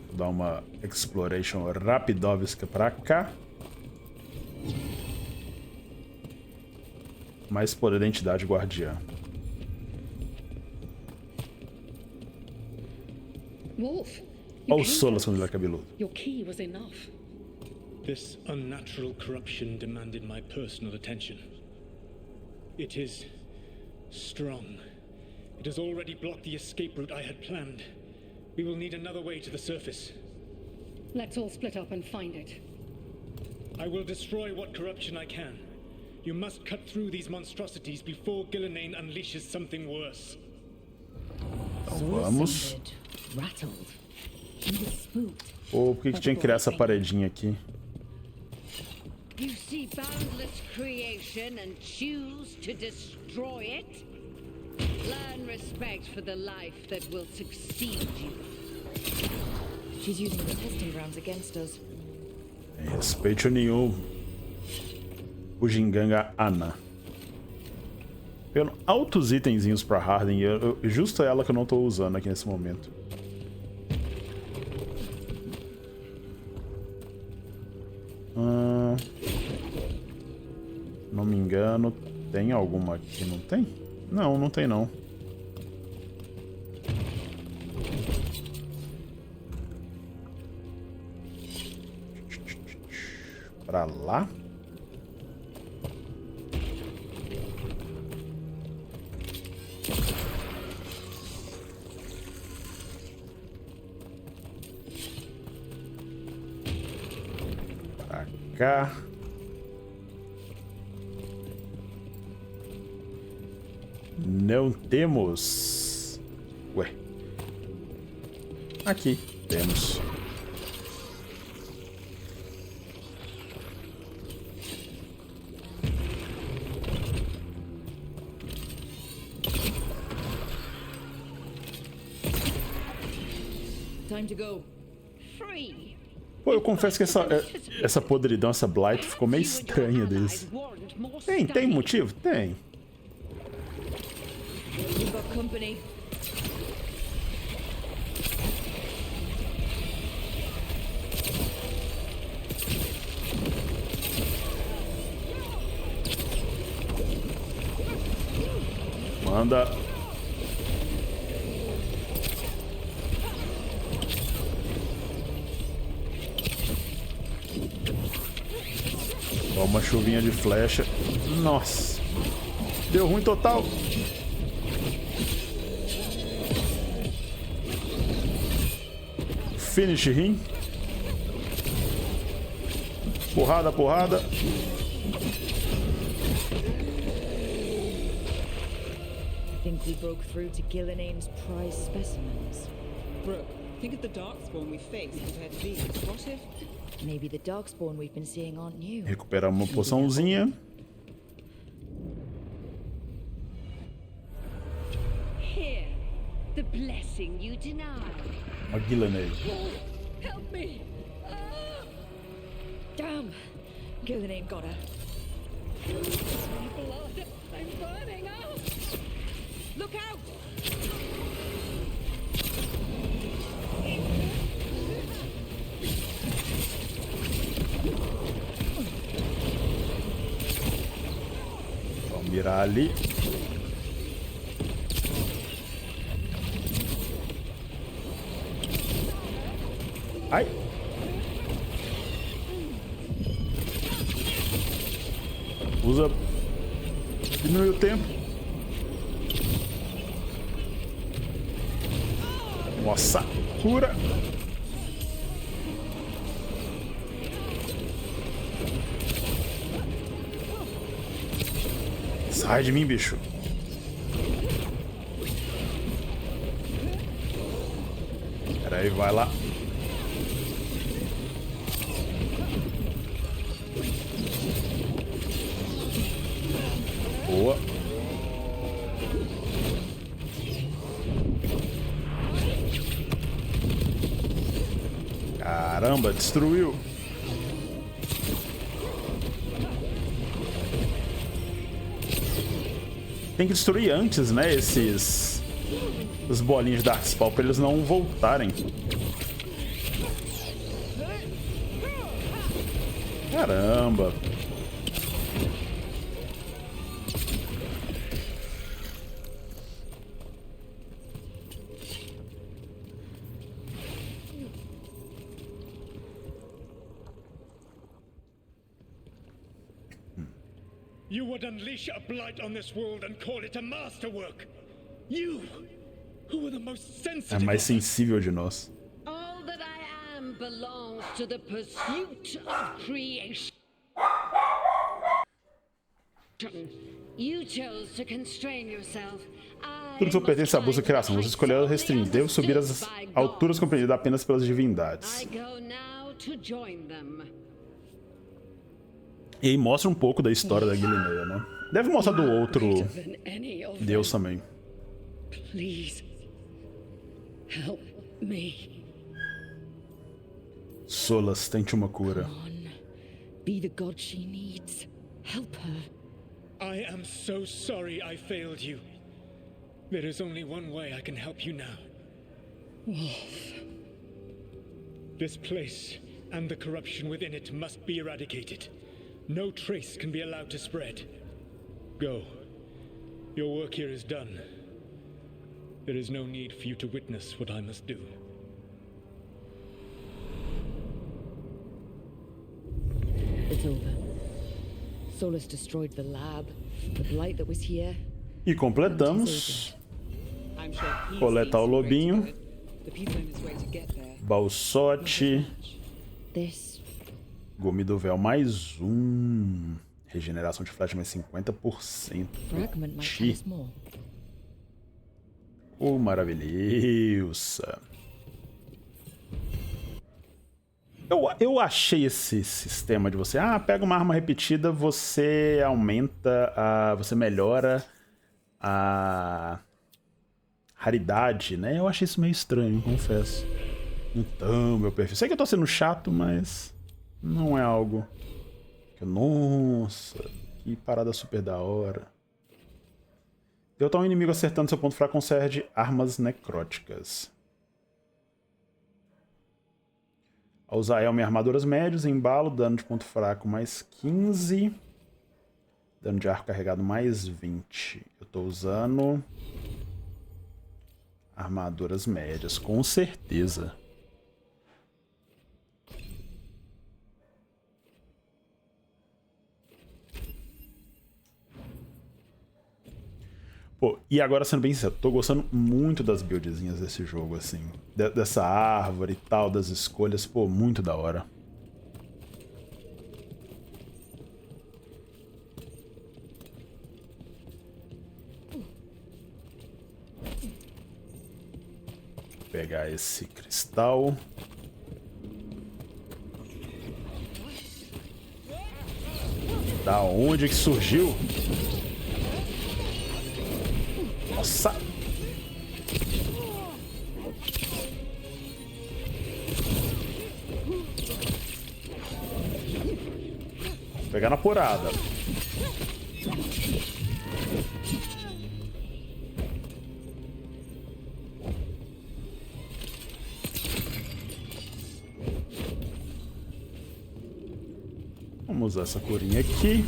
Vou dar uma exploration rapidovska pra cá. Mais poder da entidade guardiã. Wolf, Olha o Solas quando ele é cabeludo. your key was enough. This unnatural corruption demanded my personal attention. It is strong. It has already blocked the escape route I had planned. We will need another way to the surface. Let's all split up and find it. I will destroy what corruption I can. You must cut through these monstrosities before Gillenane unleashes something worse. Então vamos. Rattled. He was spooked. Pô, por que tinha que criar essa paredinha aqui? You see boundless creation and choose to destroy it? Learn respect for the life that will succeed you. She's using the testing grounds against us. Sem respeito nenhum. O Ginganga Ana. Pegando altos itenzinhos pra Harden. Justo ela que eu não tô usando aqui nesse momento. Não me engano, tem alguma aqui, não tem? Não, não tem não. Pra lá? Pra cá. Não temos. Ué. Aqui temos. Time to go. Free. Pô, eu confesso que essa podridão, essa blight ficou meio estranha desse. Tem motivo? Tem. We've got company. Manda. Ó, uma chuvinha de flecha. Nossa. Deu ruim total. Finish him. Porrada, porrada. I think we broke through to Gillenane's prize specimens. Brooke, think of the darkspawn we faced compared to these. What if? Maybe the darkspawn we've been seeing aren't new. Recuperar uma poçãozinha. Here, the blessing you denied. Uma Gillenane. Help me! Damn! Gillenane got her. Blood! I'm burning out! Look out! Vamos virar ali. Ai! Usa. Diminui o tempo. Nossa, cura. Sai de mim, bicho. Pera aí, vai lá. Caramba, destruiu. Tem que destruir antes, né, os bolinhos de Darkspawn pra eles não voltarem. Caramba. You would unleash a blight on this world and call it a masterwork. You, who were the most sensitive. É mais sensível de nós. All that I am belongs to the pursuit of creation. You chose to constrain yourself. Tudo que pertence à busca e criação. Você escolheu restringir. Devo subir as alturas compreendidas apenas pelas divindades. I go now to join them. E aí mostra um pouco da história da Guilherme, né? Deve mostrar do outro deus também. Please, help me. Solas, tente uma cura. Be the god she needs. Help her. I am so sorry I failed you. There is only one way I can help you now. Wolf. This place and the corruption within it must be eradicated. No trace can be allowed to spread. Go. Your work here is done. There is no need for you to witness what I must do. It's over. Solus destroyed the lab, the blight that was here. E completamos. I'm sure he's Coletar o lobinho. the people in his way to get there. Balsote. This. Gume do véu mais um. Regeneração de flash mais 50%. Fragment might tell us more. Oh, maravilhosa. Eu achei esse sistema de você... Ah, pega uma arma repetida, você aumenta a... Você melhora a raridade, né? Eu achei isso meio estranho, confesso. Então, meu perfil... Sei que eu tô sendo chato, mas... Não é algo... Nossa, que parada super da hora. Derrotar um inimigo acertando seu ponto fraco concede armas necróticas. Ao usar elmo e armaduras médios, embalo, dano de ponto fraco mais 15. Dano de arco carregado mais 20. Eu tô usando armaduras médias, com certeza. Pô, e agora, sendo bem sincero, tô gostando muito das buildzinhas desse jogo, assim. Dessa árvore e tal, das escolhas. Pô, muito da hora. Vou pegar esse cristal. Da onde que surgiu? Nossa! Vou pegar na porada. Vamos usar essa corinha aqui.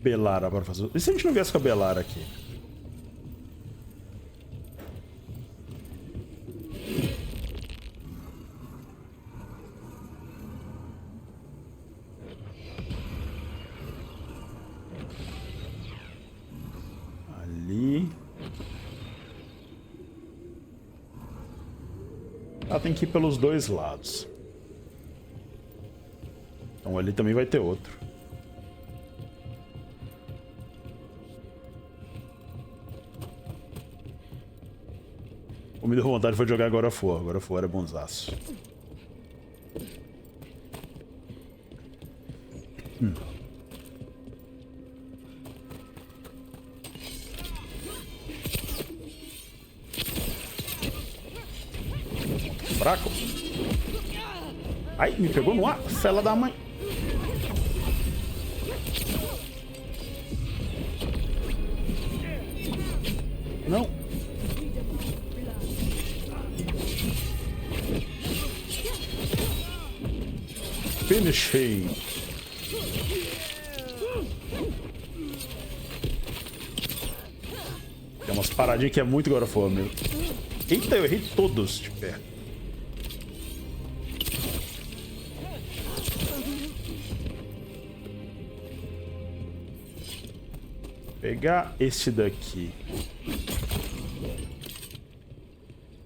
Belara, bora fazer. E se a gente não viesse com a Belara aqui? Ali. Ela tem que ir pelos dois lados. Então ali também vai ter outro. O me deu vontade foi jogar God of War. God of War é bonzaço. fraco. Ai, me pegou no ar, fela da mãe. Não. Finishing. Tem umas paradinhas que é muito God of War, meu. Eita, eu errei todos de perto. Pegar este daqui.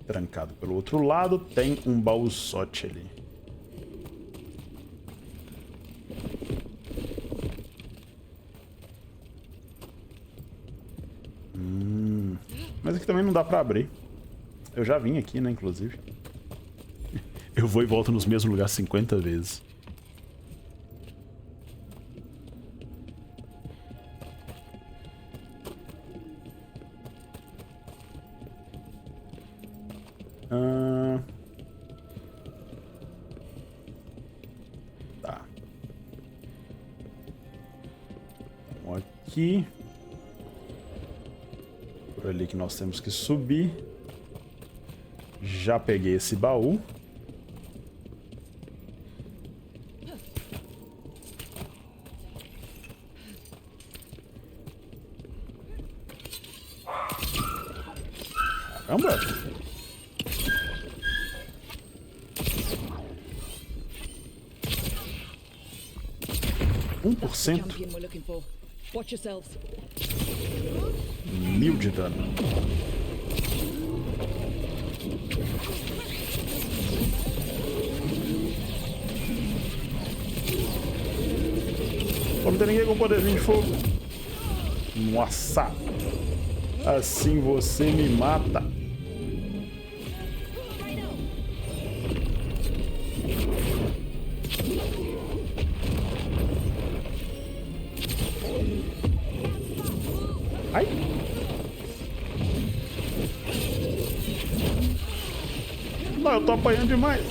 Trancado pelo outro lado, tem um baúzote ali. Mas aqui também não dá pra abrir. Eu já vim aqui, né, inclusive. Eu vou e volto nos mesmos lugares 50 vezes. Tá. Vamos aqui. Por ali que nós temos que subir. Já peguei esse baú. Caramba! Watch yourselves. 1000 de dano. Não tem ninguém com poderzinho de fogo. Nossa! Assim você me mata. Ai! Não, eu tô apanhando demais.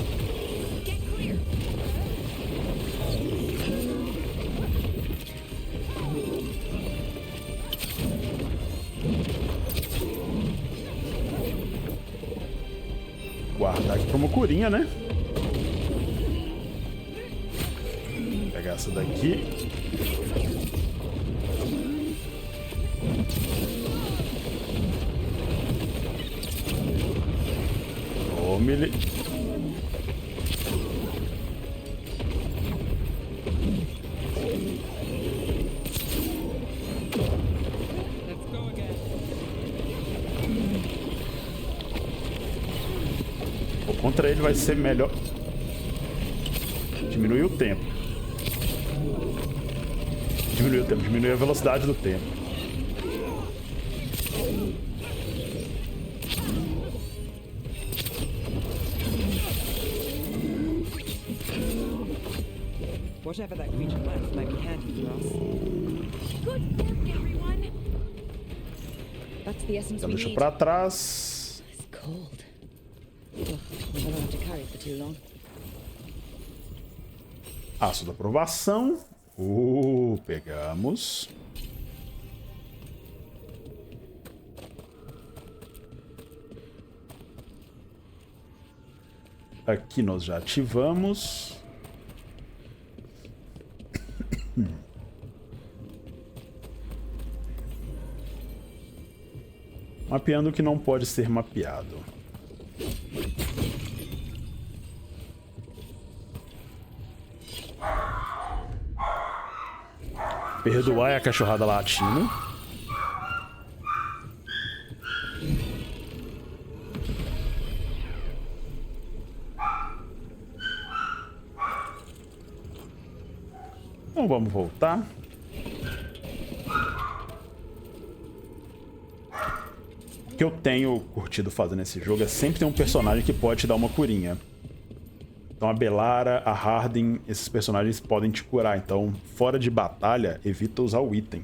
Guardar aqui pra uma curinha, né? Pegar essa daqui. Tome-lhe. Contra ele vai ser melhor. Diminui o tempo. Diminui o tempo, diminui a velocidade do tempo. Whatever that creature left might be handy for us. Good work, everyone. That's the essence Então we deixa need. pra trás. It's cold. Ugh, I don't have to carry it for too long. Aço da aprovação. Pegamos. Aqui nós já ativamos. Mapeando o que não pode ser mapeado. Perdoar é a cachorrada latina. Então vamos voltar. O que eu tenho curtido fazer nesse jogo é sempre ter um personagem que pode te dar uma curinha. Então a Belara, a Hardin, esses personagens podem te curar. Então, fora de batalha, evita usar o item.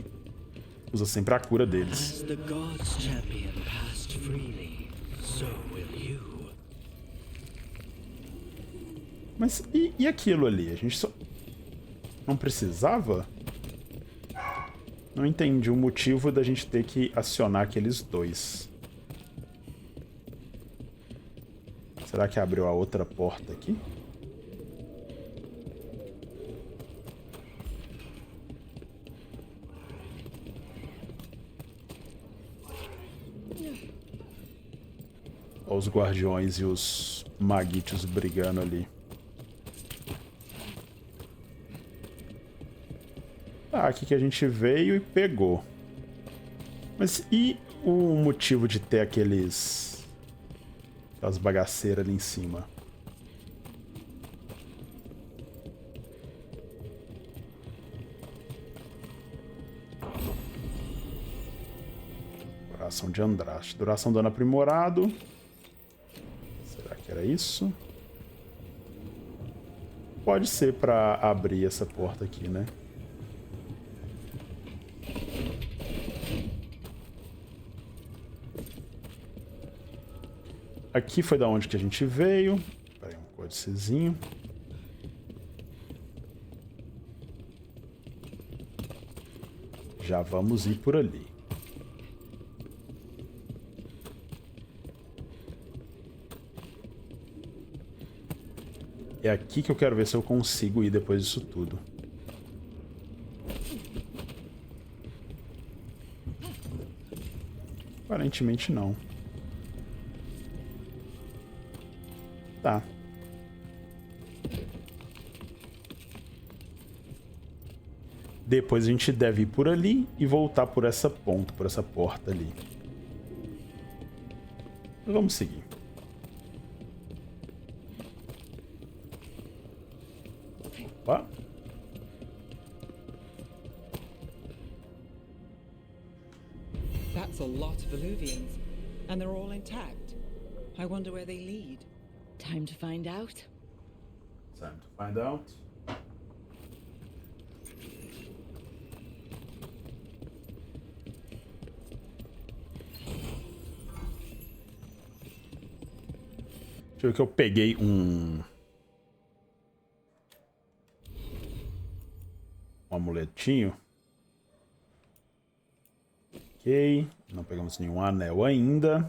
Usa sempre a cura deles. As the gods champion passed freely, so will you. Mas e aquilo ali? A gente só... Não precisava? Não entendi o motivo da gente ter que acionar aqueles dois. Será que abriu a outra porta aqui? Olha os guardiões e os maguitos brigando ali. Tá, aqui que a gente veio e pegou. Mas e o motivo de ter aquelas bagaceiras ali em cima? Coração de Andraste. Duração do dano aprimorado. Será que era isso? Pode ser pra abrir essa porta aqui, né? Aqui foi da onde que a gente veio. Peraí, um códicezinho. Já vamos ir por ali. É aqui que eu quero ver se eu consigo ir depois disso tudo. Aparentemente não. Tá. Depois a gente deve ir por ali e voltar por essa ponta, por essa porta ali. Vamos seguir. Opa. That's a lot of alluvians, and they're all intact. I wonder where they lead. Time to find out. Time to find out. Deixa eu ver que eu peguei um amuletinho. Ok. Não pegamos nenhum anel ainda.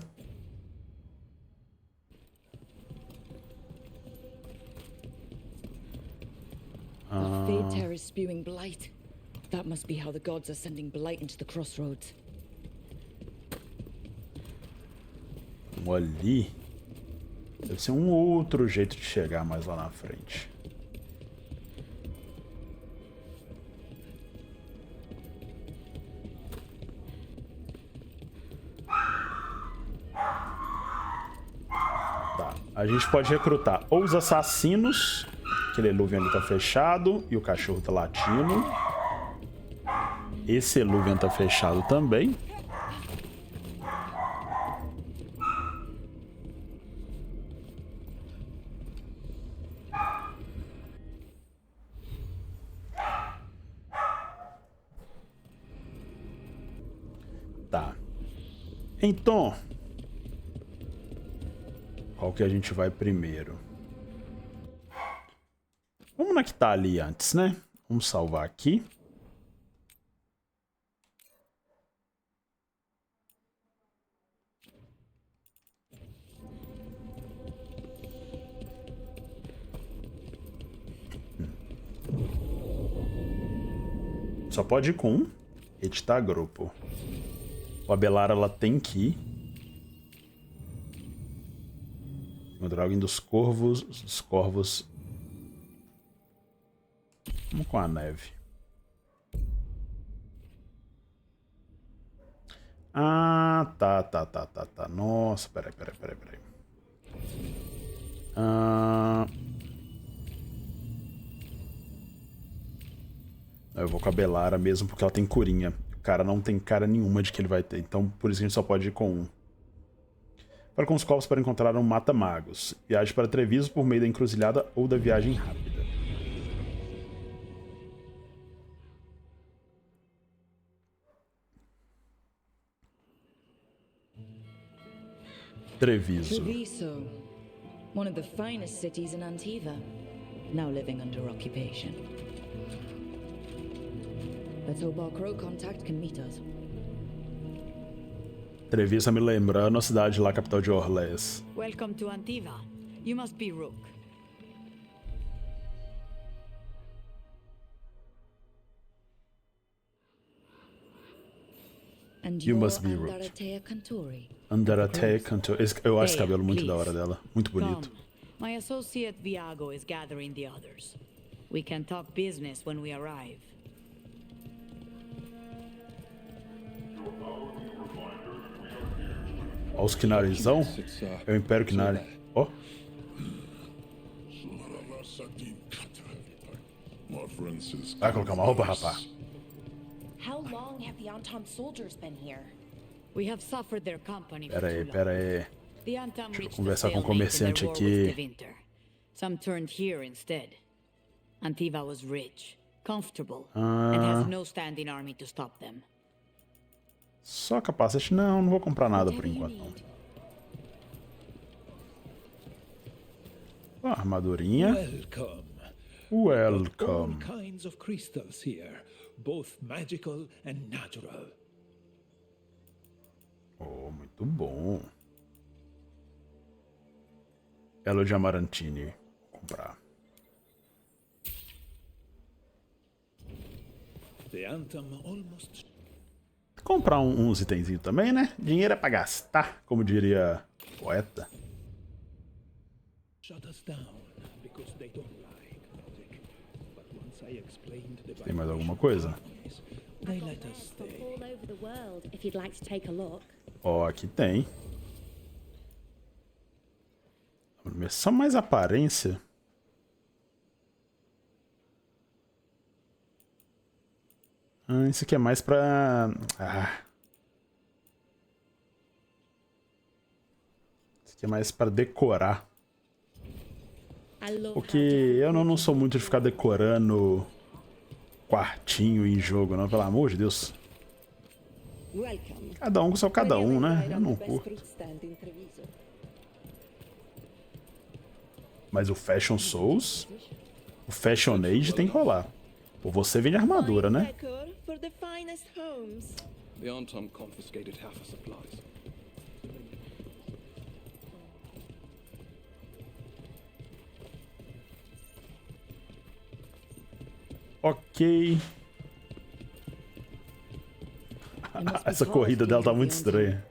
The Fade Terror is spewing blight. That must be how the gods are sending blight into the crossroads. Ali. Deve ser um outro jeito de chegar mais lá na frente. Tá. A gente pode recrutar ou os assassinos. Aquele eluvian ali tá fechado e o cachorro tá latindo. Esse eluvian tá fechado também. Tá. Então, qual que a gente vai primeiro? Vamos na que tá ali antes, né? Vamos salvar aqui. Só pode ir com um. Editar grupo. O Abelara, ela tem que ir. O Dragon dos Corvos. Dos Corvos. Vamos com a neve. Ah, tá. Nossa, peraí. Eu vou com a Belara mesmo porque ela tem curinha. O cara não tem cara nenhuma de que ele vai ter. Então, por isso que a gente só pode ir com um. Para com os corvos para encontrar um mata-magos. Viaje para Treviso por meio da encruzilhada ou da viagem rápida. Treviso. Treviso, one of the finest cities in Antiva. now living under occupation. Let's hope our crow contact can meet us. Entrevista me lembrando a cidade lá, capital de Orlés. Welcome to Antiva. You must be Rook. And You you're must be Rook. Andaratea Cantori. Andaratea Cantor. Eu acho esse There, cabelo muito da please. hora dela. Muito bonito. Come. My associate Viago is gathering the others. We can talk business when we arrive. Olha os Quinarizão. É o Império Quinari. Ó. Vai colocar uma roupa, rapaz. How long have the Anton soldiers been here? We have suffered their company for Pera aí, too long. pera aí. The Antam Deixa eu reached conversar a com o stalemate in comerciante their war aqui. with the winter. Some turned here instead. Antiva was rich, comfortable, and has no standing army to stop them. Só capacete? Não vou comprar nada por enquanto. Não. Ó, armadurinha. Welcome. Welcome. All kinds of crystals here, both magical and natural. Oh, muito bom. Elo de Amarantini. Vou comprar. The Antam almost Comprar uns itenzinhos também, né? Dinheiro é pra gastar, como diria o poeta. shut us down because they don't like magic. But once I explained the Tem mais alguma coisa? they let us stay. All over the world, if you'd like to take a look. Ó, aqui tem. Só mais aparência. Isso aqui é mais pra... Isso aqui é mais pra decorar. Porque eu não sou muito de ficar decorando quartinho em jogo, não. Pelo amor de Deus. Cada um com seu cada um, né? Eu não curto. Mas o Fashion Souls, o Fashion Age tem que rolar. Ou você vende armadura, né? The Antom confiscated half the supplies. Ok. Essa corrida dela tá muito estranha.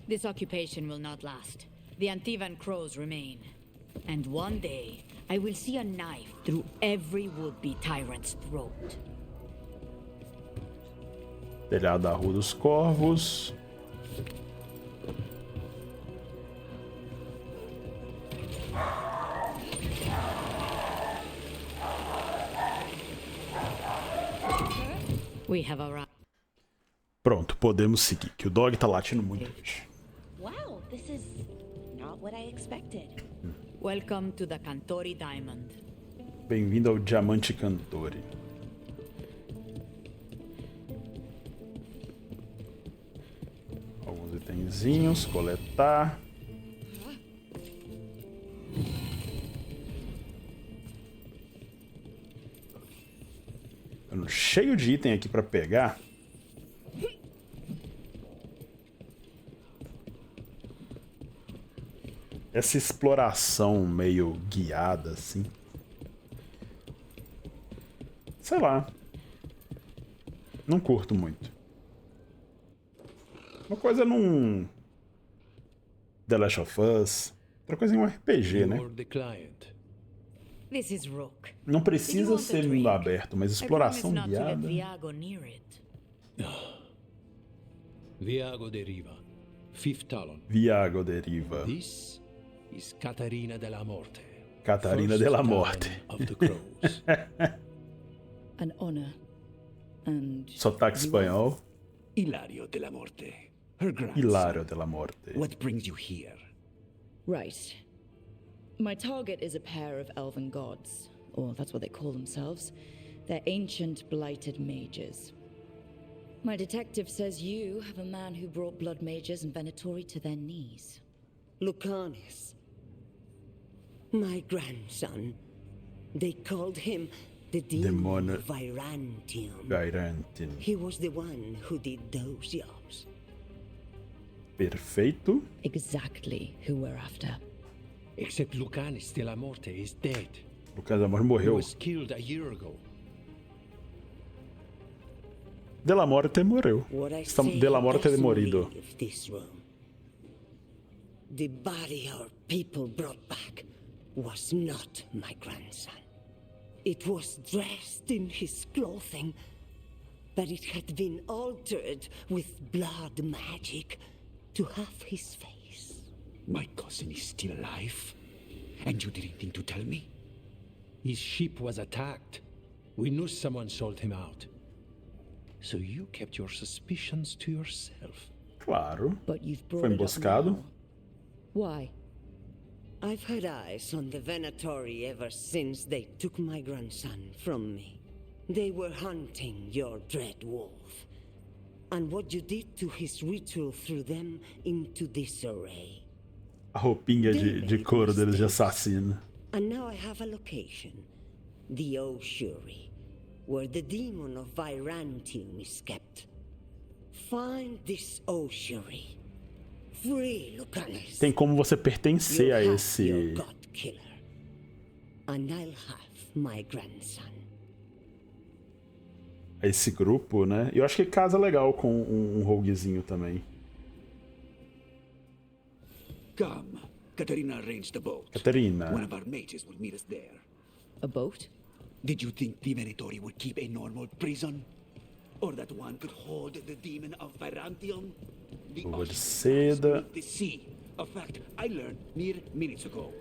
This occupation will not last. The Antivan crows remain. And one day, I will see a knife through every would-be tyrant's throat. Telhado da Rua dos Corvos. We have arrived. Pronto, podemos seguir, que o dog tá latindo muito hoje. Wow, this is not what I expected. Welcome to the Cantori Diamond. Bem-vindo ao Diamante Cantori. Alguns itenzinhos, coletar. Cheio de item aqui pra pegar. Essa exploração meio guiada, assim. Sei lá. Não curto muito. Uma coisa num The Last of Us. Outra coisa em um RPG, né? This is Rook. Não precisa ser mundo aberto, mas exploração I promise not to guiada. let Viago near it. Viago deriva. Fifth Talon. Viago deriva. This is Catarina della Morte. Catarina della Morte. Of the Crows. An honor. And Sotaque espanhol. Hilario della Morte. Her grandson. Hilario della Morte. What brings you here? right. My target is a pair of elven gods, or that's what they call themselves. They're ancient, blighted mages. My detective says you have a man who brought blood mages and Venatori to their knees. Lucanis. My grandson. They called him the demon of Virantium. He was the one who did those jobs. Perfeito. Exactly who we're after. Except Lucanis de la Morte is dead. Lucanis de la Morte morreu. He was killed a year ago. De la Morte morreu. De la Morte de morido. The body our people brought back was not my grandson. It was dressed in his clothing, but it had been altered with blood magic to have his face. My cousin is still alive? And you didn't think to tell me? His ship was attacked. We knew someone sold him out. So you kept your suspicions to yourself. Claro. But you've brought Foi emboscado. Why? I've had eyes on the Venatori ever since they took my grandson from me. They were hunting your dread wolf. And what you did to his ritual threw them into disarray. A roupinha de couro deles de assassino. And now I have a location. The Ossuary, where the demon of Virantium is kept. Find this Ossuary. Free Lucanis. Tem como você pertencer a esse... And I'll have my grandson. A esse grupo, né? Eu acho que casa legal com um roguezinho também. Come. Katerina arranged the boat. Katerina. One of our mages will meet us there. A boat? Did you think the Venatori would keep a normal prison? Or that one could hold the demon of Virantium? Luva de seda. The sea. A fact I learned mere minutes ago.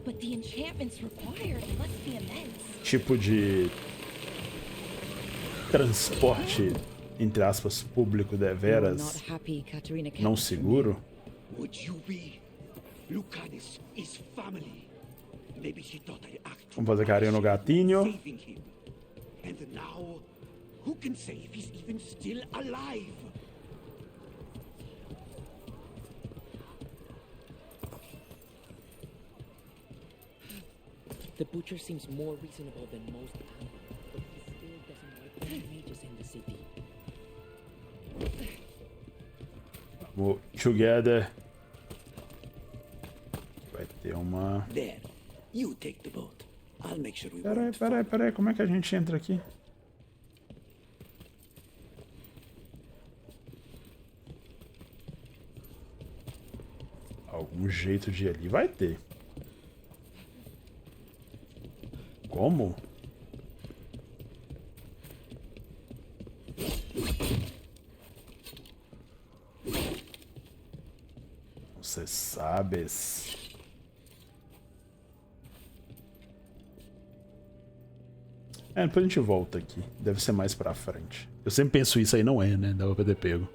But the enchantments required must be immense. Tipo de transporte, entre aspas, público deveras não seguro. Would you be? Lucanis is family. Maybe she thought I'd act. Vamos fazer carinho no gatinho. And now, who can say if he's even still alive? The butcher seems more reasonable than most animals, but he still doesn't like any mages in the city. Vamos together. Vai ter uma... There. You take the boat. I'll make sure we won't. Peraí, como é que a gente entra aqui? Algum jeito de ir ali vai ter. Como? Você sabes? Depois a gente volta aqui. Deve ser mais pra frente. Eu sempre penso isso aí, não é, né? Dava pra ter pego.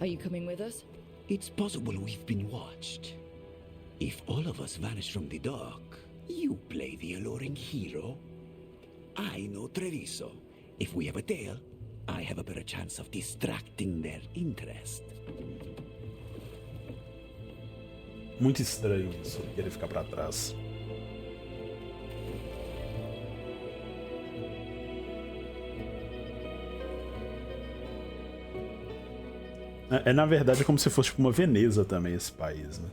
Are you coming with us? It's possible we've been watched. If all of us vanish from the dock, you play the alluring hero. I know Treviso. If we have a tail, I have a better chance of distracting their interest. Muito estranho isso, querer ficar pra trás. Na verdade, é como se fosse tipo uma Veneza também esse país, né?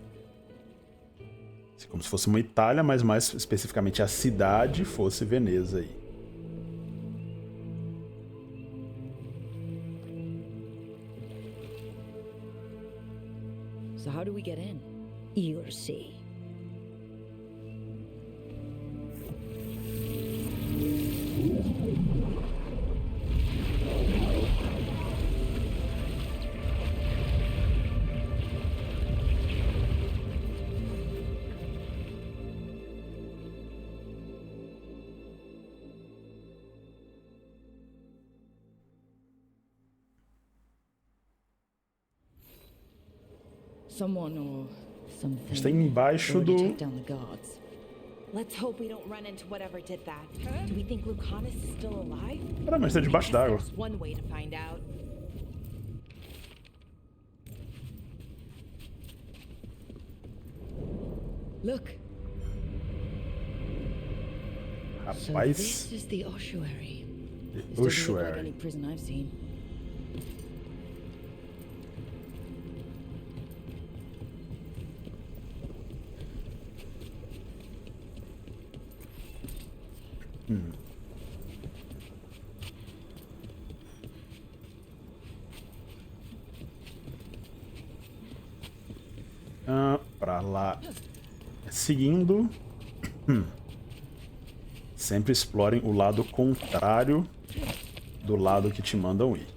Como se fosse uma Itália, mas mais especificamente a cidade fosse Veneza aí. So how do we get in? You'll see. Someone or something. Está embaixo do... Let's hope we don't run into whatever did that. Do we think Lucanis is still alive? Caramba, está debaixo d'água. There's one way to find out. Look. So Rapaz. this is the ossuary. This doesn't look like any prison I've seen. Pra lá. Seguindo. Sempre explorem o lado contrário do lado que te mandam ir.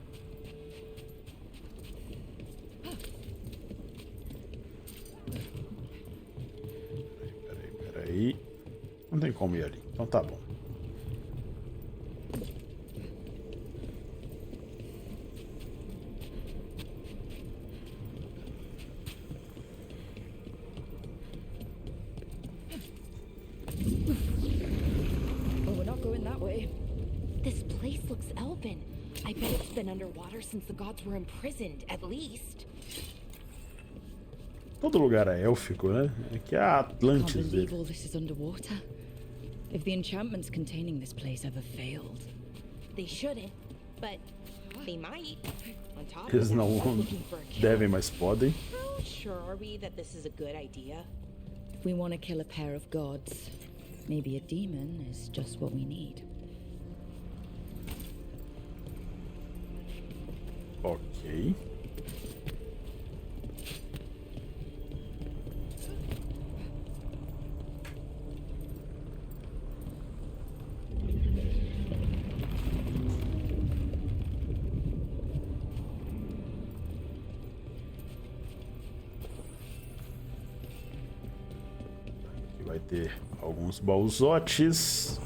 Peraí. Não tem como ir ali. Então tá bom. This place looks elven. I bet it's been underwater since the gods were imprisoned, at least. Todo lugar é élfico, né? É que é a Atlantis. Can't believe all this is underwater. If the enchantments containing this place ever failed. They shouldn't, but they might. On top Eles of não that, we're looking for a killer. devem, mas podem. How sure are we that this is a good idea? If we want to kill a pair of gods, maybe a demon is just what we need. Ok. Aqui vai ter alguns baúzotes.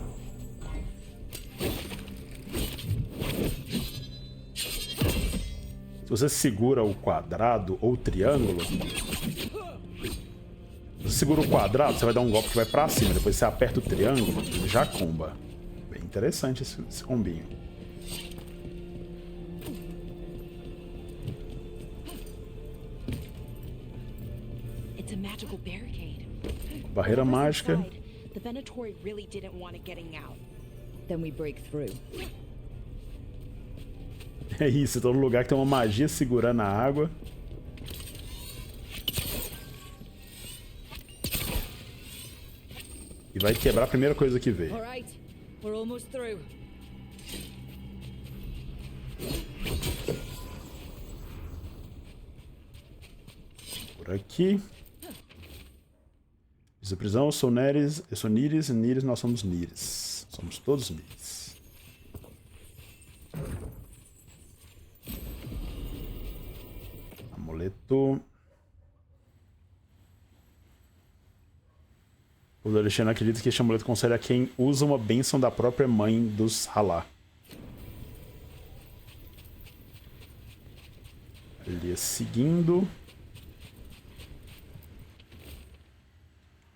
Se você segura o quadrado ou o triângulo, se você segura o quadrado, você vai dar um golpe que vai pra cima. Depois você aperta o triângulo, ele já comba. Bem interessante esse combinho. It's a magical barricade. Barreira mágica. The Venatori really didn't want it getting out. Then we break through. É isso, todo lugar que tem uma magia segurando a água. E vai quebrar a primeira coisa que veio. All right, we're almost through. Por aqui. Diz a prisão, eu sou Neres, eu sou Níris, Níris, nós somos Níris. Somos todos Níris. Amuleto. O Alexandre acredita que este amuleto concede a quem usa uma bênção da própria mãe dos Halá. Ali seguindo.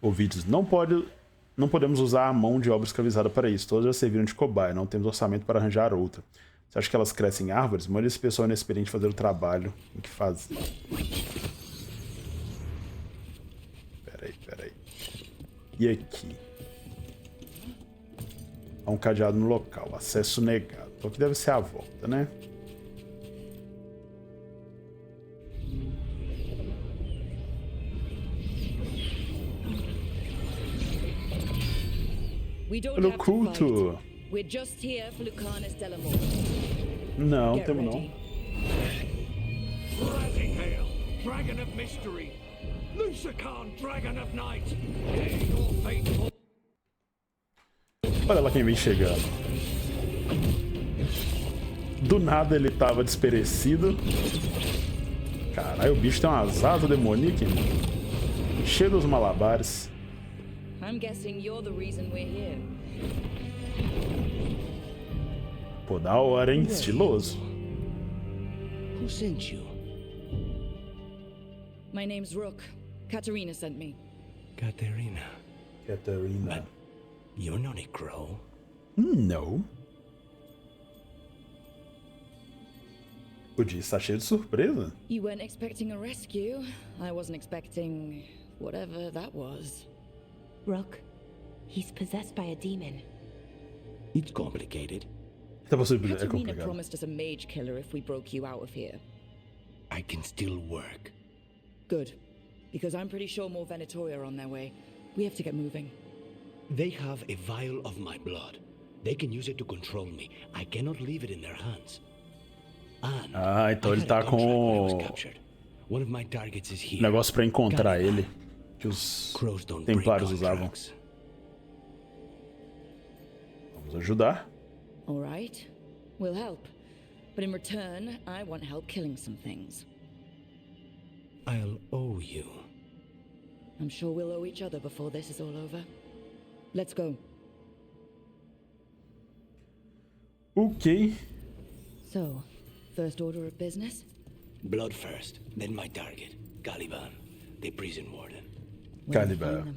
O vídeos não podemos usar a mão de obra escravizada para isso. Todas já serviram de cobaia. Não temos orçamento para arranjar outra. Você acha que elas crescem em árvores? Manda esse pessoal inexperiente fazer o trabalho em que fazer. Peraí. E aqui? Há um cadeado no local. Acesso negado. Então aqui deve ser a volta, né? Pelo culto. Não, temos não. Dragon of mystery, Lucican, dragon of night. Olha lá quem vem chegando. Do nada ele tava desperecido. Caralho, o bicho tem umas asas demoníacas, mano. Cheio dos malabares. I'm guessing you're the reason we're here. Pô, da hora, hein? Estiloso. Who sent you? My name's Rook. Katerina sent me. Katerina. Katerina. You're not a crow. No. O dia está cheio de surpresa. You weren't expecting a rescue. I wasn't expecting whatever that was. Rook, he's possessed by a demon. It's complicated. É How do you mean it promised us a mage killer if we broke you out of here? I can still work. Good. Because I'm pretty sure more Venatori are on their way. We have to get moving. They have a vial of my blood. They can use it to control me. I cannot leave it in their hands. And então ele tá com one of my targets is here. Negócio pra encontrar ele que os templários usavam. Vamos ajudar. All right. We'll help. But in return, I want help killing some things. I'll owe you. I'm sure we'll owe each other before this is all over. Let's go. Ok. So, first order of business? Blood first, then my target, Caliban, the prison warden. Caliban.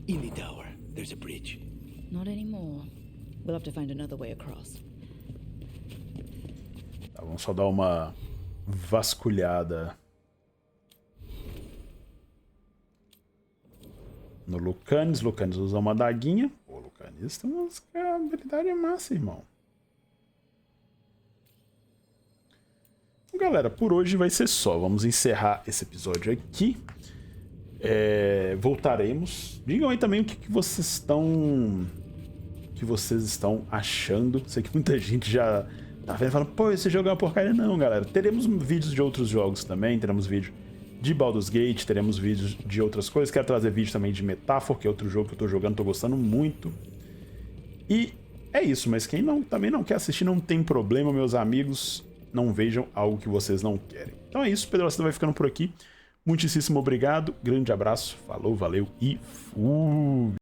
In the tower, there's a bridge. Not anymore. We'll have to find another way across. Tá, vamos só dar uma vasculhada no Lucanis. Lucanis usa uma daguinha. Pô, Lucanis tem uma habilidade massa, irmão. Então, galera, por hoje vai ser só. Vamos encerrar esse episódio aqui. Voltaremos. Digam aí também o que vocês estão achando. Sei que muita gente já tá vendo falando, pô, esse jogo é uma porcaria. Não, galera. Teremos vídeos de outros jogos também. Teremos vídeo de Baldur's Gate, teremos vídeos de outras coisas. Quero trazer vídeo também de Metáfora, que é outro jogo que eu tô jogando, tô gostando muito. E é isso, mas quem também não quer assistir, não tem problema, meus amigos. Não vejam algo que vocês não querem. Então é isso, Pedro, você vai ficando por aqui. Muitíssimo obrigado, grande abraço, falou, valeu e fui!